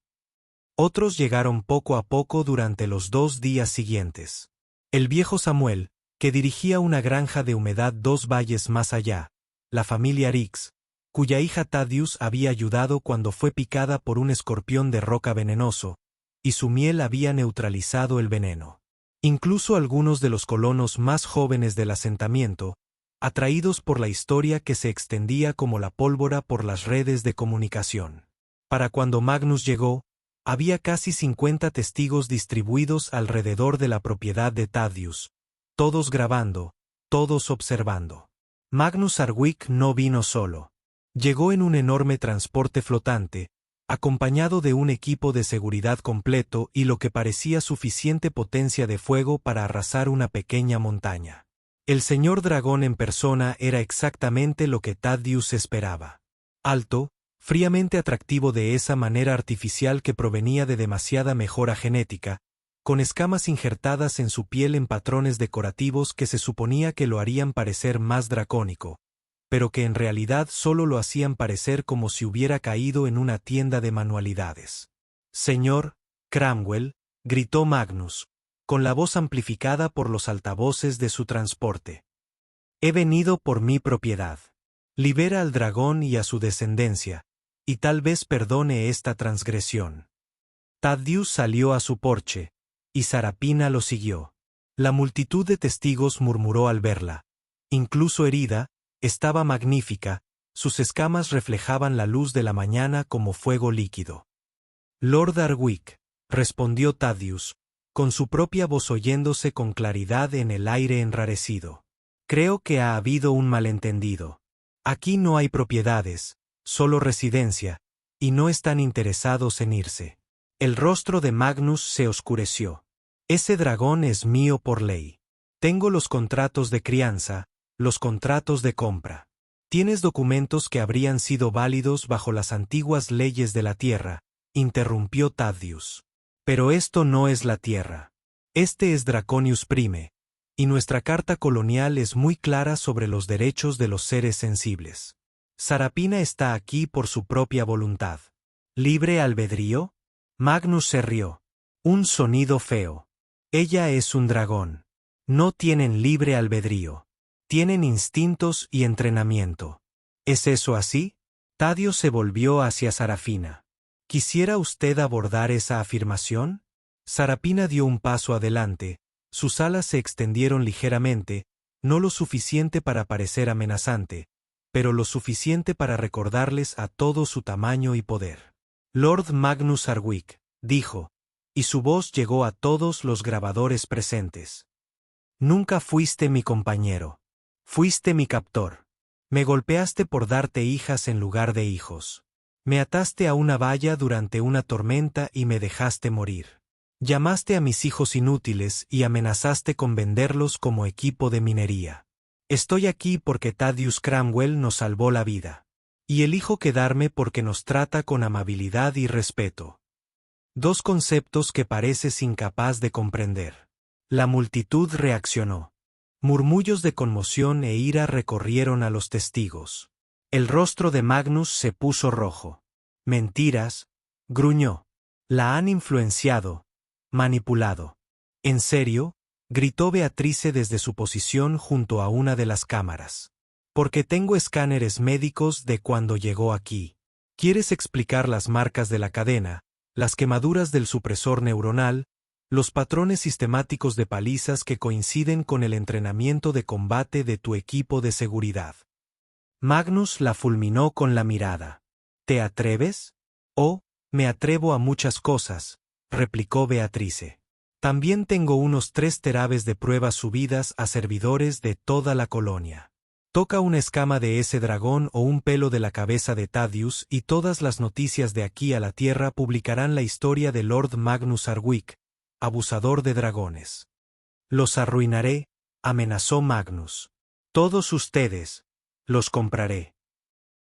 [SPEAKER 1] Otros llegaron poco a poco durante los 2 días siguientes. El viejo Samuel, que dirigía una granja de humedad 2 valles más allá, la familia Rix, cuya hija Thaddeus había ayudado cuando fue picada por un escorpión de roca venenoso, y su miel había neutralizado el veneno. Incluso algunos de los colonos más jóvenes del asentamiento, atraídos por la historia que se extendía como la pólvora por las redes de comunicación. Para cuando Magnus llegó, había casi 50 testigos distribuidos alrededor de la propiedad de Thaddeus, todos grabando, todos observando. Magnus Arwick no vino solo. Llegó en un enorme transporte flotante, acompañado de un equipo de seguridad completo y lo que parecía suficiente potencia de fuego para arrasar una pequeña montaña. El señor dragón en persona era exactamente lo que Thaddeus esperaba. Alto, fríamente atractivo de esa manera artificial que provenía de demasiada mejora genética, con escamas injertadas en su piel en patrones decorativos que se suponía que lo harían parecer más dracónico, pero que en realidad solo lo hacían parecer como si hubiera caído en una tienda de manualidades. «Señor Cramwell», gritó Magnus, con la voz amplificada por los altavoces de su transporte. «He venido por mi propiedad. Libera al dragón y a su descendencia, y tal vez perdone esta transgresión». Thaddeus salió a su porche, y Sarapina lo siguió. La multitud de testigos murmuró al verla. Incluso herida, estaba magnífica, sus escamas reflejaban la luz de la mañana como fuego líquido. «Lord Arwick», respondió Thaddeus, con su propia voz oyéndose con claridad en el aire enrarecido. «Creo que ha habido un malentendido. Aquí no hay propiedades, solo residencia, y no están interesados en irse». El rostro de Magnus se oscureció. «Ese dragón es mío por ley. Tengo los contratos de crianza, los contratos de compra. Tienes documentos que habrían sido válidos bajo las antiguas leyes de la tierra», interrumpió Thaddeus. «Pero esto no es la tierra. Este es Draconius Prime, y nuestra carta colonial es muy clara sobre los derechos de los seres sensibles. Sarapina está aquí por su propia voluntad». «¿Libre albedrío?». Magnus se rió. «Un sonido feo. Ella es un dragón. No tienen libre albedrío. Tienen instintos y entrenamiento». «¿Es eso así?». Thaddeus se volvió hacia Sarapina. «¿Quisiera usted abordar esa afirmación?». Sarapina dio un paso adelante, sus alas se extendieron ligeramente, no lo suficiente para parecer amenazante, pero lo suficiente para recordarles a todos su tamaño y poder. «Lord Magnus Arwick», dijo, y su voz llegó a todos los grabadores presentes. «Nunca fuiste mi compañero. Fuiste mi captor. Me golpeaste por darte hijas en lugar de hijos. Me ataste a una valla durante una tormenta y me dejaste morir. Llamaste a mis hijos inútiles y amenazaste con venderlos como equipo de minería. Estoy aquí porque Thaddeus Cramwell nos salvó la vida. Y elijo quedarme porque nos trata con amabilidad y respeto». 2 conceptos que pareces incapaz de comprender. La multitud reaccionó. Murmullos de conmoción e ira recorrieron a los testigos. El rostro de Magnus se puso rojo. Mentiras, gruñó. La han influenciado, manipulado. ¿En serio? Gritó Beatrice desde su posición junto a una de las cámaras. Porque tengo escáneres médicos de cuando llegó aquí. ¿Quieres explicar las marcas de la cadena, las quemaduras del supresor neuronal, los patrones sistemáticos de palizas que coinciden con el entrenamiento de combate de tu equipo de seguridad? Magnus la fulminó con la mirada. ¿Te atreves? Oh, me atrevo a muchas cosas, replicó Beatrice. También tengo unos 3 terabes de pruebas subidas a servidores de toda la colonia. Toca una escama de ese dragón o un pelo de la cabeza de Thaddeus y todas las noticias de aquí a la Tierra publicarán la historia de Lord Magnus Arwick, abusador de dragones. Los arruinaré, amenazó Magnus. Todos ustedes, los compraré.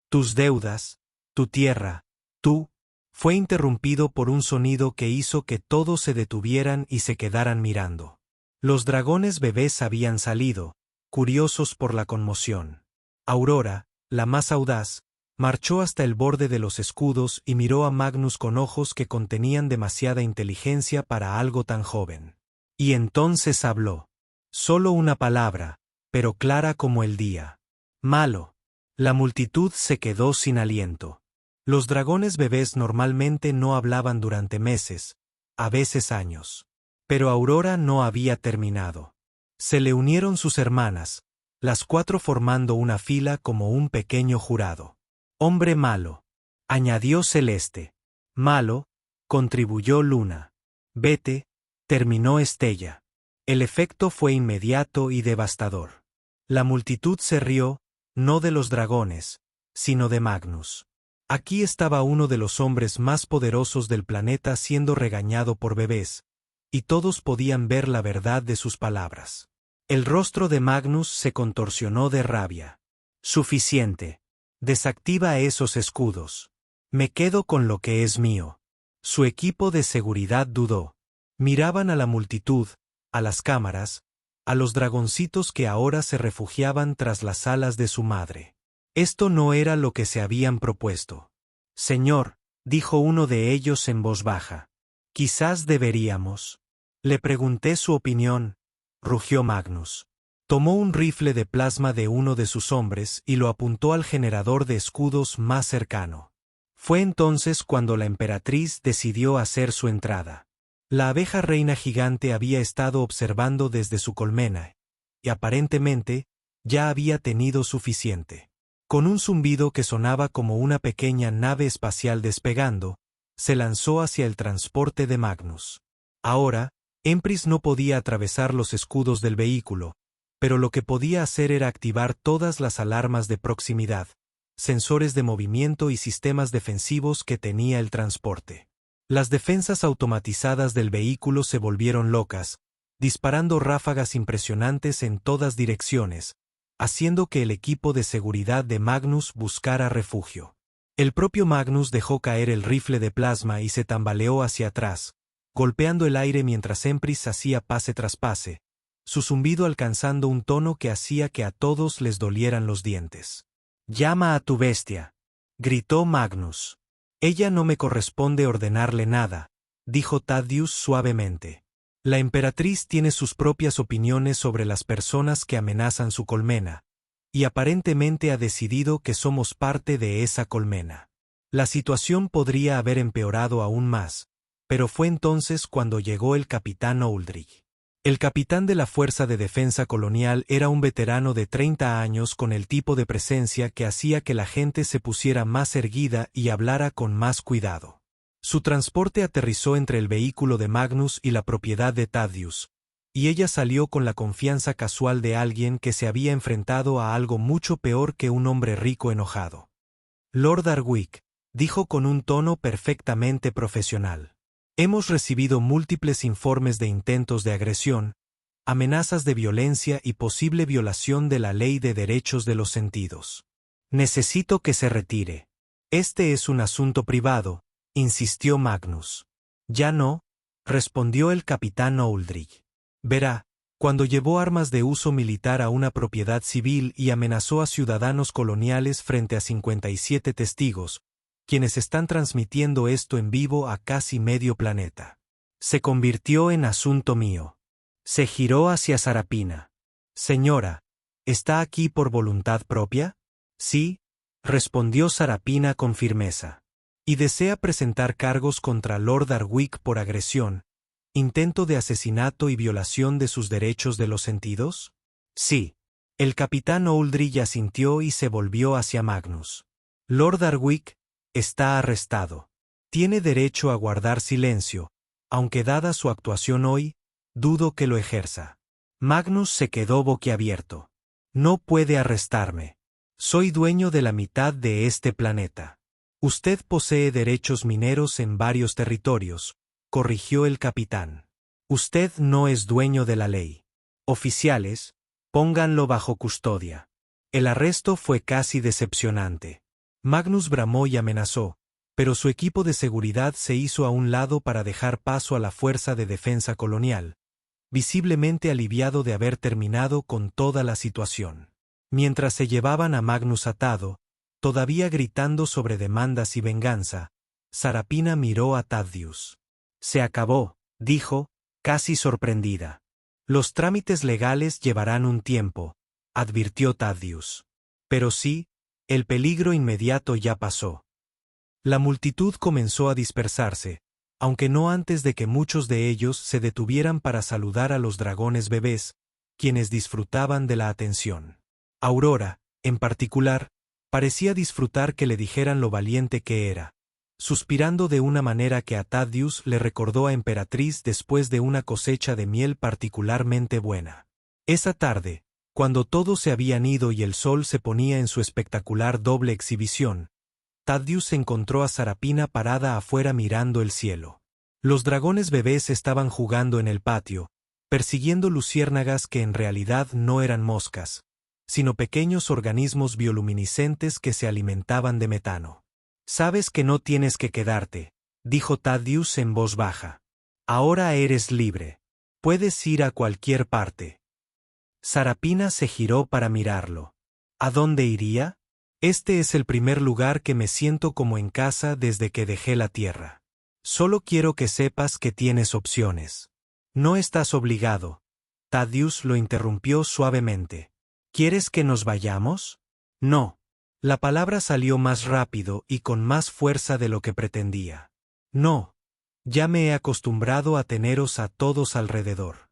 [SPEAKER 1] Tus deudas, tu tierra, tú. Fue interrumpido por un sonido que hizo que todos se detuvieran y se quedaran mirando. Los dragones bebés habían salido, curiosos por la conmoción. Aurora, la más audaz, marchó hasta el borde de los escudos y miró a Magnus con ojos que contenían demasiada inteligencia para algo tan joven. Y entonces habló. Solo una palabra, pero clara como el día. Malo. La multitud se quedó sin aliento. Los dragones bebés normalmente no hablaban durante meses, a veces años. Pero Aurora no había terminado. Se le unieron sus hermanas, las 4 formando una fila como un pequeño jurado. Hombre malo, añadió Celeste. Malo, contribuyó Luna. Vete, terminó Estella. El efecto fue inmediato y devastador. La multitud se rió, no de los dragones, sino de Magnus. Aquí estaba uno de los hombres más poderosos del planeta siendo regañado por bebés, y todos podían ver la verdad de sus palabras. El rostro de Magnus se contorsionó de rabia. Suficiente. Desactiva esos escudos. Me quedo con lo que es mío. Su equipo de seguridad dudó. Miraban a la multitud, a las cámaras, a los dragoncitos que ahora se refugiaban tras las alas de su madre. Esto no era lo que se habían propuesto. Señor, dijo uno de ellos en voz baja. Quizás deberíamos. Le pregunté su opinión, rugió Magnus. Tomó un rifle de plasma de uno de sus hombres y lo apuntó al generador de escudos más cercano. Fue entonces cuando la emperatriz decidió hacer su entrada. La abeja reina gigante había estado observando desde su colmena, y aparentemente, ya había tenido suficiente. Con un zumbido que sonaba como una pequeña nave espacial despegando, se lanzó hacia el transporte de Magnus. Ahora, Empris no podía atravesar los escudos del vehículo, pero lo que podía hacer era activar todas las alarmas de proximidad, sensores de movimiento y sistemas defensivos que tenía el transporte. Las defensas automatizadas del vehículo se volvieron locas, disparando ráfagas impresionantes en todas direcciones, haciendo que el equipo de seguridad de Magnus buscara refugio. El propio Magnus dejó caer el rifle de plasma y se tambaleó hacia atrás, golpeando el aire mientras Empris hacía pase tras pase, su zumbido alcanzando un tono que hacía que a todos les dolieran los dientes. «Llama a tu bestia», gritó Magnus. «Ella no me corresponde ordenarle nada», dijo Thaddeus suavemente. La emperatriz tiene sus propias opiniones sobre las personas que amenazan su colmena, y aparentemente ha decidido que somos parte de esa colmena. La situación podría haber empeorado aún más, pero fue entonces cuando llegó el capitán Oldrich. El capitán de la Fuerza de Defensa Colonial era un veterano de 30 años con el tipo de presencia que hacía que la gente se pusiera más erguida y hablara con más cuidado. Su transporte aterrizó entre el vehículo de Magnus y la propiedad de Thaddeus, y ella salió con la confianza casual de alguien que se había enfrentado a algo mucho peor que un hombre rico enojado. Lord Arwick, dijo con un tono perfectamente profesional. Hemos recibido múltiples informes de intentos de agresión, amenazas de violencia y posible violación de la ley de derechos de los sentidos. Necesito que se retire. Este es un asunto privado, insistió Magnus. Ya no, respondió el capitán Oldrich. Verá, cuando llevó armas de uso militar a una propiedad civil y amenazó a ciudadanos coloniales frente a 57 testigos, quienes están transmitiendo esto en vivo a casi medio planeta. Se convirtió en asunto mío. Se giró hacia Sarapina. Señora, ¿está aquí por voluntad propia? Sí, respondió Sarapina con firmeza. ¿Y desea presentar cargos contra Lord Darwick por agresión, intento de asesinato y violación de sus derechos de los sentidos? Sí. El capitán Oldridge asintió y se volvió hacia Magnus. Lord Darwick está arrestado. Tiene derecho a guardar silencio, aunque dada su actuación hoy, dudo que lo ejerza. Magnus se quedó boquiabierto. No puede arrestarme. Soy dueño de la mitad de este planeta. Usted posee derechos mineros en varios territorios, corrigió el capitán. Usted no es dueño de la ley. Oficiales, pónganlo bajo custodia. El arresto fue casi decepcionante. Magnus bramó y amenazó, pero su equipo de seguridad se hizo a un lado para dejar paso a la Fuerza de Defensa Colonial, visiblemente aliviado de haber terminado con toda la situación. Mientras se llevaban a Magnus atado, todavía gritando sobre demandas y venganza, Sarapina miró a Thaddeus. Se acabó, dijo, casi sorprendida. Los trámites legales llevarán un tiempo, advirtió Thaddeus. Pero sí, el peligro inmediato ya pasó. La multitud comenzó a dispersarse, aunque no antes de que muchos de ellos se detuvieran para saludar a los dragones bebés, quienes disfrutaban de la atención. Aurora, en particular, parecía disfrutar que le dijeran lo valiente que era, suspirando de una manera que a Thaddeus le recordó a Emperatriz después de una cosecha de miel particularmente buena. Esa tarde, cuando todos se habían ido y el sol se ponía en su espectacular doble exhibición, Thaddeus encontró a Sarapina parada afuera mirando el cielo. Los dragones bebés estaban jugando en el patio, persiguiendo luciérnagas que en realidad no eran moscas, sino pequeños organismos bioluminiscentes que se alimentaban de metano. Sabes que no tienes que quedarte, dijo Thaddeus en voz baja. Ahora eres libre. Puedes ir a cualquier parte. Sarapina se giró para mirarlo. ¿A dónde iría? Este es el primer lugar que me siento como en casa desde que dejé la Tierra. Solo quiero que sepas que tienes opciones. No estás obligado. Thaddeus lo interrumpió suavemente. ¿Quieres que nos vayamos? No. La palabra salió más rápido y con más fuerza de lo que pretendía. No. Ya me he acostumbrado a teneros a todos alrededor.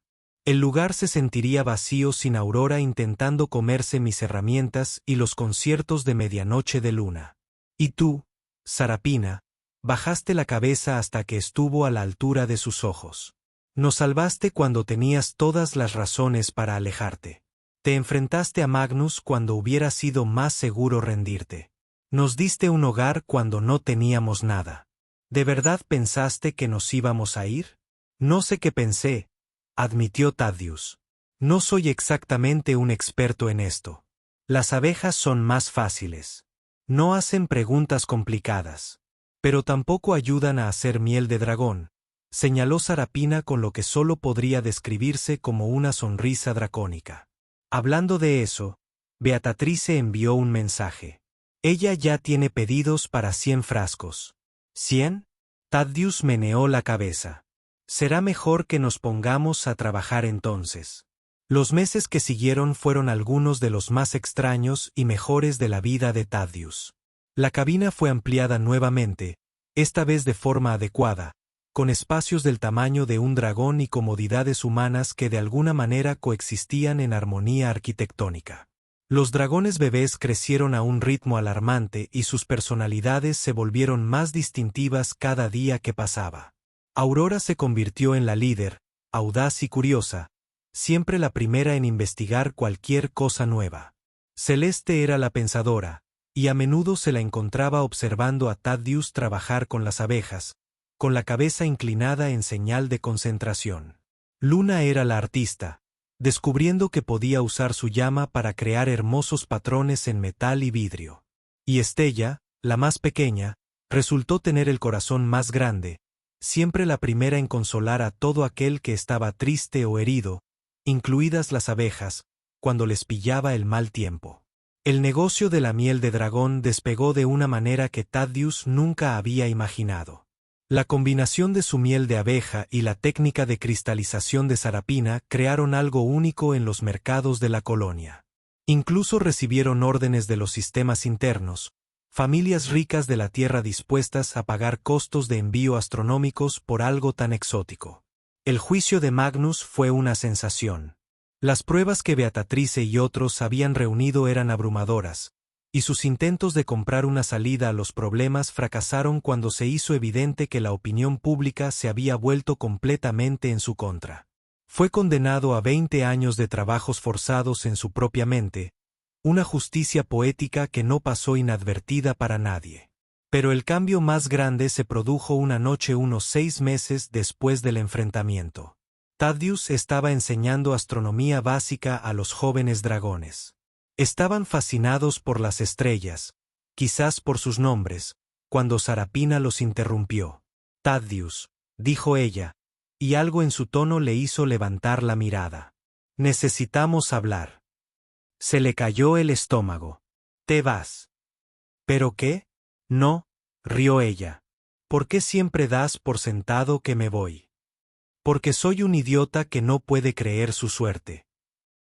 [SPEAKER 1] El lugar se sentiría vacío sin Aurora intentando comerse mis herramientas y los conciertos de medianoche de luna. Y tú, Sarapina, bajaste la cabeza hasta que estuvo a la altura de sus ojos. Nos salvaste cuando tenías todas las razones para alejarte. Te enfrentaste a Magnus cuando hubiera sido más seguro rendirte. Nos diste un hogar cuando no teníamos nada. ¿De verdad pensaste que nos íbamos a ir? No sé qué pensé, admitió Thaddeus. No soy exactamente un experto en esto. Las abejas son más fáciles. No hacen preguntas complicadas. Pero tampoco ayudan a hacer miel de dragón, señaló Sarapina con lo que solo podría describirse como una sonrisa dracónica. Hablando de eso, Beatatrice envió un mensaje. Ella ya tiene pedidos para 100 frascos. ¿100? Thaddeus meneó la cabeza. Será mejor que nos pongamos a trabajar entonces. Los meses que siguieron fueron algunos de los más extraños y mejores de la vida de Thaddeus. La cabina fue ampliada nuevamente, esta vez de forma adecuada, con espacios del tamaño de un dragón y comodidades humanas que de alguna manera coexistían en armonía arquitectónica. Los dragones bebés crecieron a un ritmo alarmante y sus personalidades se volvieron más distintivas cada día que pasaba. Aurora se convirtió en la líder, audaz y curiosa, siempre la primera en investigar cualquier cosa nueva. Celeste era la pensadora, y a menudo se la encontraba observando a Thaddeus trabajar con las abejas, con la cabeza inclinada en señal de concentración. Luna era la artista, descubriendo que podía usar su llama para crear hermosos patrones en metal y vidrio. Y Estella, la más pequeña, resultó tener el corazón más grande, siempre la primera en consolar a todo aquel que estaba triste o herido, incluidas las abejas, cuando les pillaba el mal tiempo. El negocio de la miel de dragón despegó de una manera que Thaddeus nunca había imaginado. La combinación de su miel de abeja y la técnica de cristalización de Sarapina crearon algo único en los mercados de la colonia. Incluso recibieron órdenes de los sistemas internos, familias ricas de la tierra dispuestas a pagar costos de envío astronómicos por algo tan exótico. El juicio de Magnus fue una sensación. Las pruebas que Beatrice y otros habían reunido eran abrumadoras, y sus intentos de comprar una salida a los problemas fracasaron cuando se hizo evidente que la opinión pública se había vuelto completamente en su contra. Fue condenado a 20 años de trabajos forzados en su propia mente, una justicia poética que no pasó inadvertida para nadie. Pero el cambio más grande se produjo una noche unos 6 meses después del enfrentamiento. Thaddeus estaba enseñando astronomía básica a los jóvenes dragones. Estaban fascinados por las estrellas, quizás por sus nombres, cuando Sarapina los interrumpió. «Thaddeus», dijo ella, y algo en su tono le hizo levantar la mirada. «Necesitamos hablar». Se le cayó el estómago. «¿Te vas?» «¿Pero qué?» «No», rió ella. «¿Por qué siempre das por sentado que me voy?» «Porque soy un idiota que no puede creer su suerte».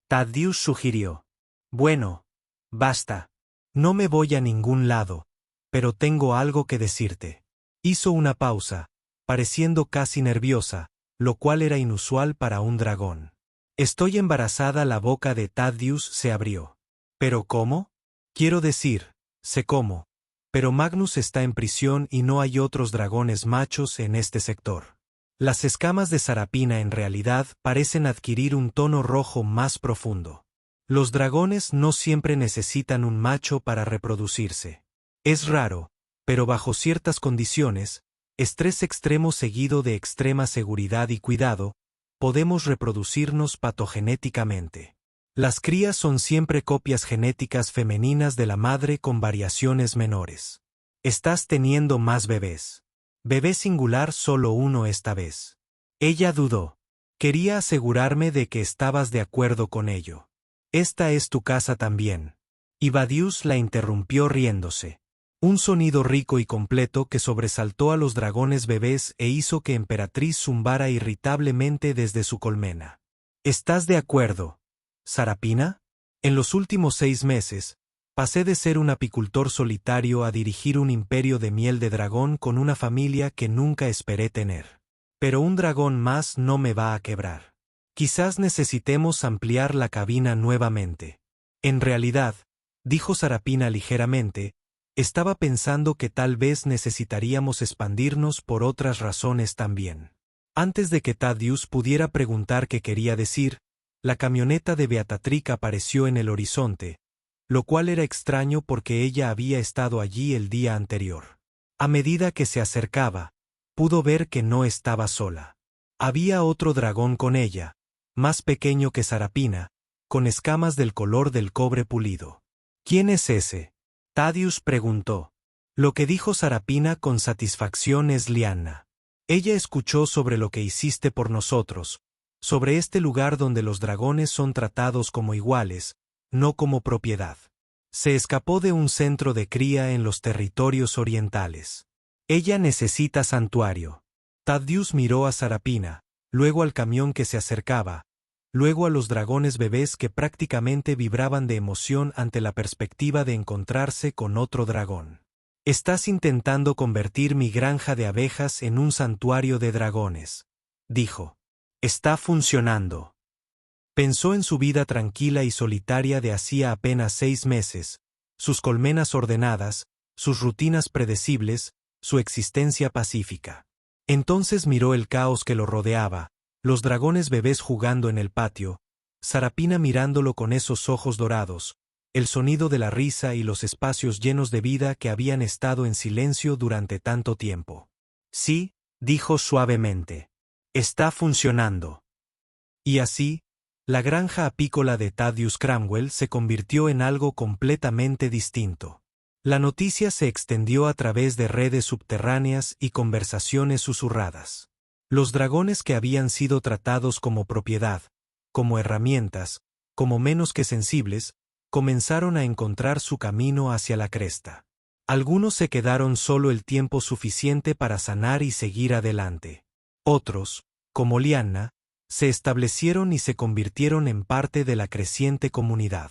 [SPEAKER 1] Thaddeus sugirió. «Bueno, basta. No me voy a ningún lado, pero tengo algo que decirte». Hizo una pausa, pareciendo casi nerviosa, lo cual era inusual para un dragón. «Estoy embarazada». La boca de Thaddeus se abrió. «¿Pero cómo?» «Quiero decir, sé cómo. Pero Magnus está en prisión y no hay otros dragones machos en este sector». Las escamas de Sarapina en realidad parecen adquirir un tono rojo más profundo. Los dragones no siempre necesitan un macho para reproducirse. Es raro, pero bajo ciertas condiciones, estrés extremo seguido de extrema seguridad y cuidado, podemos reproducirnos patogenéticamente. Las crías son siempre copias genéticas femeninas de la madre con variaciones menores. Estás teniendo más bebés. Bebé singular, solo uno esta vez. Ella dudó. Quería asegurarme de que estabas de acuerdo con ello. Esta es tu casa también. Y Thaddeus la interrumpió riéndose. Un sonido rico y completo que sobresaltó a los dragones bebés e hizo que Emperatriz zumbara irritablemente desde su colmena. ¿Estás de acuerdo, Sarapina? En los últimos 6 meses, pasé de ser un apicultor solitario a dirigir un imperio de miel de dragón con una familia que nunca esperé tener. Pero un dragón más no me va a quebrar. Quizás necesitemos ampliar la cabina nuevamente. En realidad, dijo Sarapina ligeramente, estaba pensando que tal vez necesitaríamos expandirnos por otras razones también. Antes de que Thaddeus pudiera preguntar qué quería decir, la camioneta de Beatrice apareció en el horizonte, lo cual era extraño porque ella había estado allí el día anterior. A medida que se acercaba, pudo ver que no estaba sola. Había otro dragón con ella, más pequeño que Sarapina, con escamas del color del cobre pulido. ¿Quién es ese?, Thaddeus preguntó. Lo que dijo Sarapina con satisfacción es Liana. Ella escuchó sobre lo que hiciste por nosotros, sobre este lugar donde los dragones son tratados como iguales, no como propiedad. Se escapó de un centro de cría en los territorios orientales. Ella necesita santuario. Thaddeus miró a Sarapina, luego al camión que se acercaba, luego a los dragones bebés que prácticamente vibraban de emoción ante la perspectiva de encontrarse con otro dragón. Estás intentando convertir mi granja de abejas en un santuario de dragones, dijo. Está funcionando. Pensó en su vida tranquila y solitaria de hacía apenas 6 meses, sus colmenas ordenadas, sus rutinas predecibles, su existencia pacífica. Entonces miró el caos que lo rodeaba, los dragones bebés jugando en el patio, Sarapina mirándolo con esos ojos dorados, el sonido de la risa y los espacios llenos de vida que habían estado en silencio durante tanto tiempo. Sí, dijo suavemente. Está funcionando. Y así, la granja apícola de Thaddeus Cramwell se convirtió en algo completamente distinto. La noticia se extendió a través de redes subterráneas y conversaciones susurradas. Los dragones que habían sido tratados como propiedad, como herramientas, como menos que sensibles, comenzaron a encontrar su camino hacia la cresta. Algunos se quedaron solo el tiempo suficiente para sanar y seguir adelante. Otros, como Lianna, se establecieron y se convirtieron en parte de la creciente comunidad.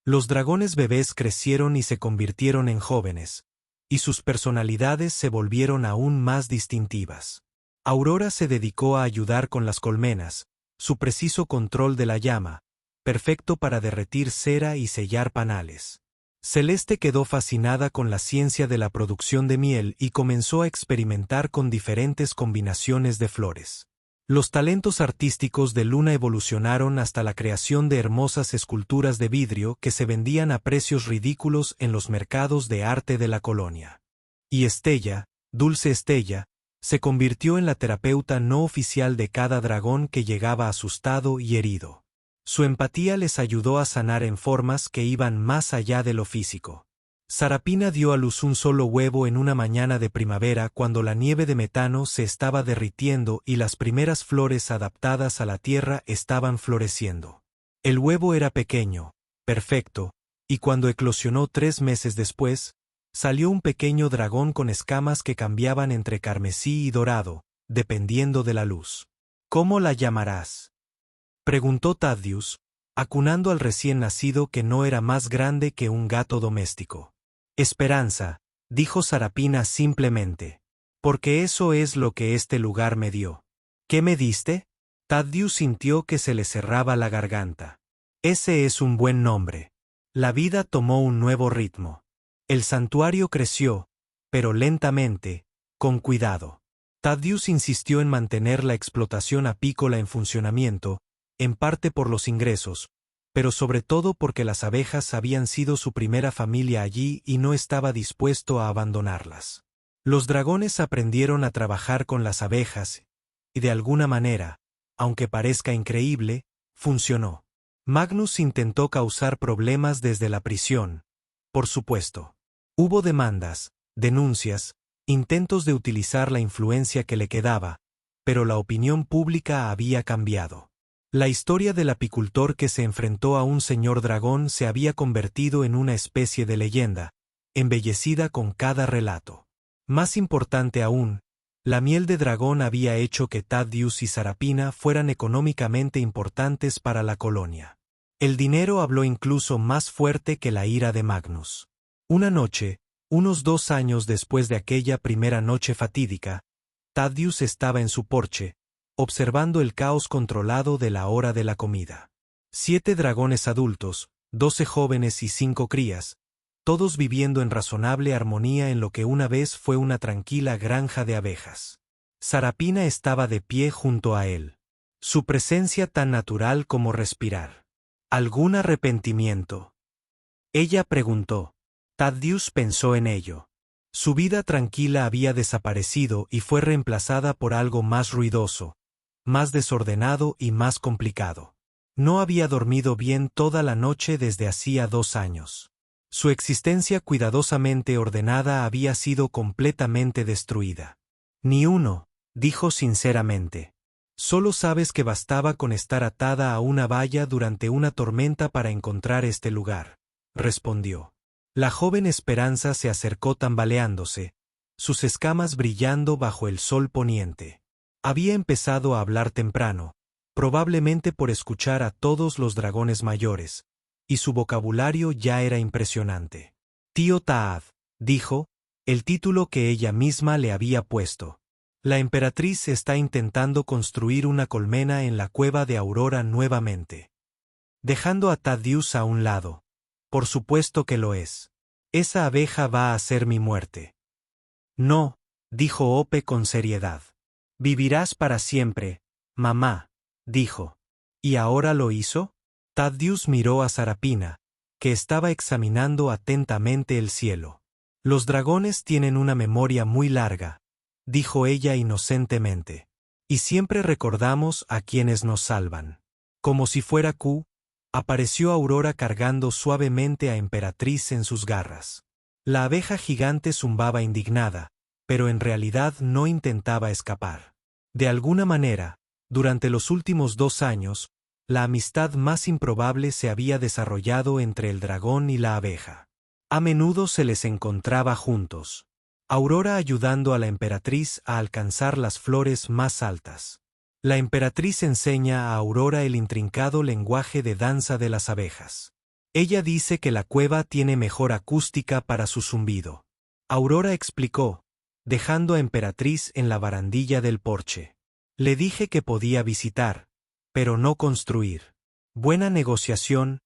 [SPEAKER 1] Los dragones bebés crecieron y se convirtieron en jóvenes, y sus personalidades se volvieron aún más distintivas. Aurora se dedicó a ayudar con las colmenas, su preciso control de la llama, perfecto para derretir cera y sellar panales. Celeste quedó fascinada con la ciencia de la producción de miel y comenzó a experimentar con diferentes combinaciones de flores. Los talentos artísticos de Luna evolucionaron hasta la creación de hermosas esculturas de vidrio que se vendían a precios ridículos en los mercados de arte de la colonia. Y Estella, Dulce Estella, se convirtió en la terapeuta no oficial de cada dragón que llegaba asustado y herido. Su empatía les ayudó a sanar en formas que iban más allá de lo físico. Sarapina dio a luz un solo huevo en una mañana de primavera cuando la nieve de metano se estaba derritiendo y las primeras flores adaptadas a la tierra estaban floreciendo. El huevo era pequeño, perfecto, y cuando eclosionó 3 meses después, salió un pequeño dragón con escamas que cambiaban entre carmesí y dorado, dependiendo de la luz. ¿Cómo la llamarás?, preguntó Thaddeus, acunando al recién nacido que no era más grande que un gato doméstico. Esperanza, dijo Sarapina simplemente. Porque eso es lo que este lugar me dio. ¿Qué me diste? Thaddeus sintió que se le cerraba la garganta. Ese es un buen nombre. La vida tomó un nuevo ritmo. El santuario creció, pero lentamente, con cuidado. Thaddeus insistió en mantener la explotación apícola en funcionamiento, en parte por los ingresos, pero sobre todo porque las abejas habían sido su primera familia allí y no estaba dispuesto a abandonarlas. Los dragones aprendieron a trabajar con las abejas, y de alguna manera, aunque parezca increíble, funcionó. Magnus intentó causar problemas desde la prisión, por supuesto. Hubo demandas, denuncias, intentos de utilizar la influencia que le quedaba, pero la opinión pública había cambiado. La historia del apicultor que se enfrentó a un señor dragón se había convertido en una especie de leyenda, embellecida con cada relato. Más importante aún, la miel de dragón había hecho que Thaddeus y Sarapina fueran económicamente importantes para la colonia. El dinero habló incluso más fuerte que la ira de Magnus. Una noche, unos 2 años después de aquella primera noche fatídica, Thaddeus estaba en su porche, observando el caos controlado de la hora de la comida. 7 dragones adultos, 12 jóvenes y 5 crías, todos viviendo en razonable armonía en lo que una vez fue una tranquila granja de abejas. Sarapina estaba de pie junto a él. Su presencia tan natural como respirar. ¿Algún arrepentimiento?, ella preguntó. Thaddeus pensó en ello. Su vida tranquila había desaparecido y fue reemplazada por algo más ruidoso, más desordenado y más complicado. No había dormido bien toda la noche desde hacía 2 años. Su existencia cuidadosamente ordenada había sido completamente destruida. Ni uno, dijo sinceramente. Solo sabes que bastaba con estar atada a una valla durante una tormenta para encontrar este lugar, respondió. La joven Esperanza se acercó tambaleándose, sus escamas brillando bajo el sol poniente. Había empezado a hablar temprano, probablemente por escuchar a todos los dragones mayores, y su vocabulario ya era impresionante. Tío Taad, dijo, el título que ella misma le había puesto. La emperatriz está intentando construir una colmena en la cueva de Aurora nuevamente. Dejando a Thaddeus a un lado. Por supuesto que lo es. Esa abeja va a ser mi muerte. No, dijo Ope con seriedad. Vivirás para siempre, mamá, dijo. ¿Y ahora lo hizo? Thaddeus miró a Sarapina, que estaba examinando atentamente el cielo. Los dragones tienen una memoria muy larga, dijo ella inocentemente. Y siempre recordamos a quienes nos salvan. Como si fuera Q, apareció Aurora cargando suavemente a Emperatriz en sus garras. La abeja gigante zumbaba indignada, pero en realidad no intentaba escapar. De alguna manera, durante los últimos 2 años, La amistad más improbable se había desarrollado entre el dragón y la abeja. A menudo se les encontraba juntos. Aurora ayudando a la emperatriz a alcanzar las flores más altas. La emperatriz enseña a Aurora el intrincado lenguaje de danza de las abejas. Ella dice que la cueva tiene mejor acústica para su zumbido. Aurora explicó, dejando a Emperatriz en la barandilla del porche. Le dije que podía visitar, pero no construir. Buena negociación,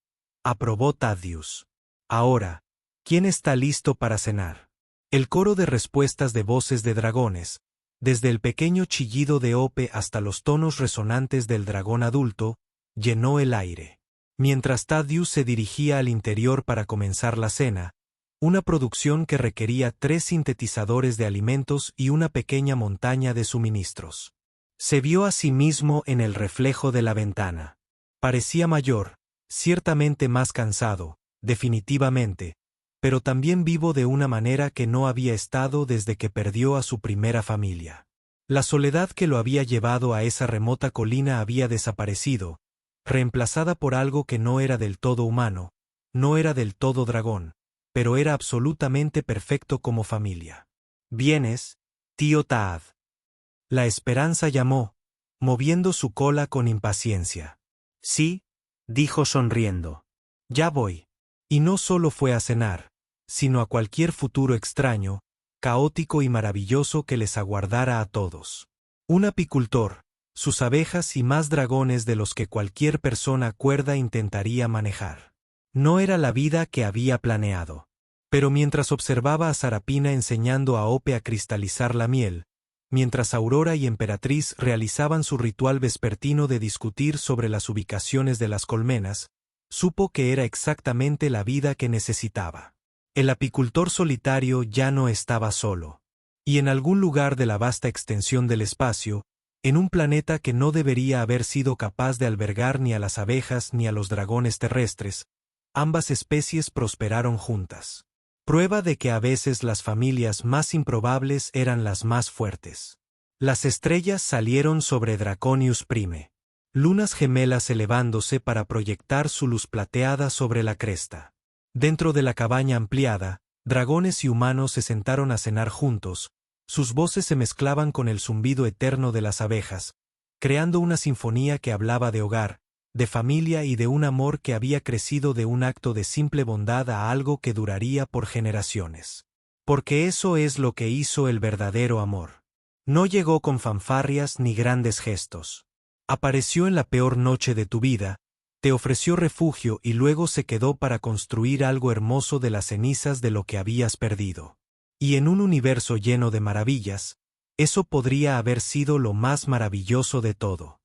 [SPEAKER 1] aprobó Thaddeus. Ahora, ¿quién está listo para cenar? El coro de respuestas de voces de dragones, desde el pequeño chillido de Ope hasta los tonos resonantes del dragón adulto, llenó el aire. Mientras Thaddeus se dirigía al interior para comenzar la cena, una producción que requería 3 sintetizadores de alimentos y una pequeña montaña de suministros. Se vio a sí mismo en el reflejo de la ventana. Parecía mayor, ciertamente más cansado, definitivamente, pero también vivo de una manera que no había estado desde que perdió a su primera familia. La soledad que lo había llevado a esa remota colina había desaparecido, reemplazada por algo que no era del todo humano, no era del todo dragón, pero era absolutamente perfecto como familia. ¿Vienes, tío Taad? La esperanza llamó, moviendo su cola con impaciencia. Sí, dijo sonriendo. Ya voy. Y no solo fue a cenar, sino a cualquier futuro extraño, caótico y maravilloso que les aguardara a todos. Un apicultor, sus abejas y más dragones de los que cualquier persona cuerda intentaría manejar. No era la vida que había planeado. Pero mientras observaba a Sarapina enseñando a Ope a cristalizar la miel, mientras Aurora y Emperatriz realizaban su ritual vespertino de discutir sobre las ubicaciones de las colmenas, supo que era exactamente la vida que necesitaba. El apicultor solitario ya no estaba solo. Y en algún lugar de la vasta extensión del espacio, en un planeta que no debería haber sido capaz de albergar ni a las abejas ni a los dragones terrestres, ambas especies prosperaron juntas. Prueba de que a veces las familias más improbables eran las más fuertes. Las estrellas salieron sobre Draconius Prime. Lunas gemelas elevándose para proyectar su luz plateada sobre la cresta. Dentro de la cabaña ampliada, dragones y humanos se sentaron a cenar juntos, sus voces se mezclaban con el zumbido eterno de las abejas, creando una sinfonía que hablaba de hogar, de familia y de un amor que había crecido de un acto de simple bondad a algo que duraría por generaciones. Porque eso es lo que hizo el verdadero amor. No llegó con fanfarrias ni grandes gestos. Apareció en la peor noche de tu vida, te ofreció refugio y luego se quedó para construir algo hermoso de las cenizas de lo que habías perdido. Y en un universo lleno de maravillas, eso podría haber sido lo más maravilloso de todo.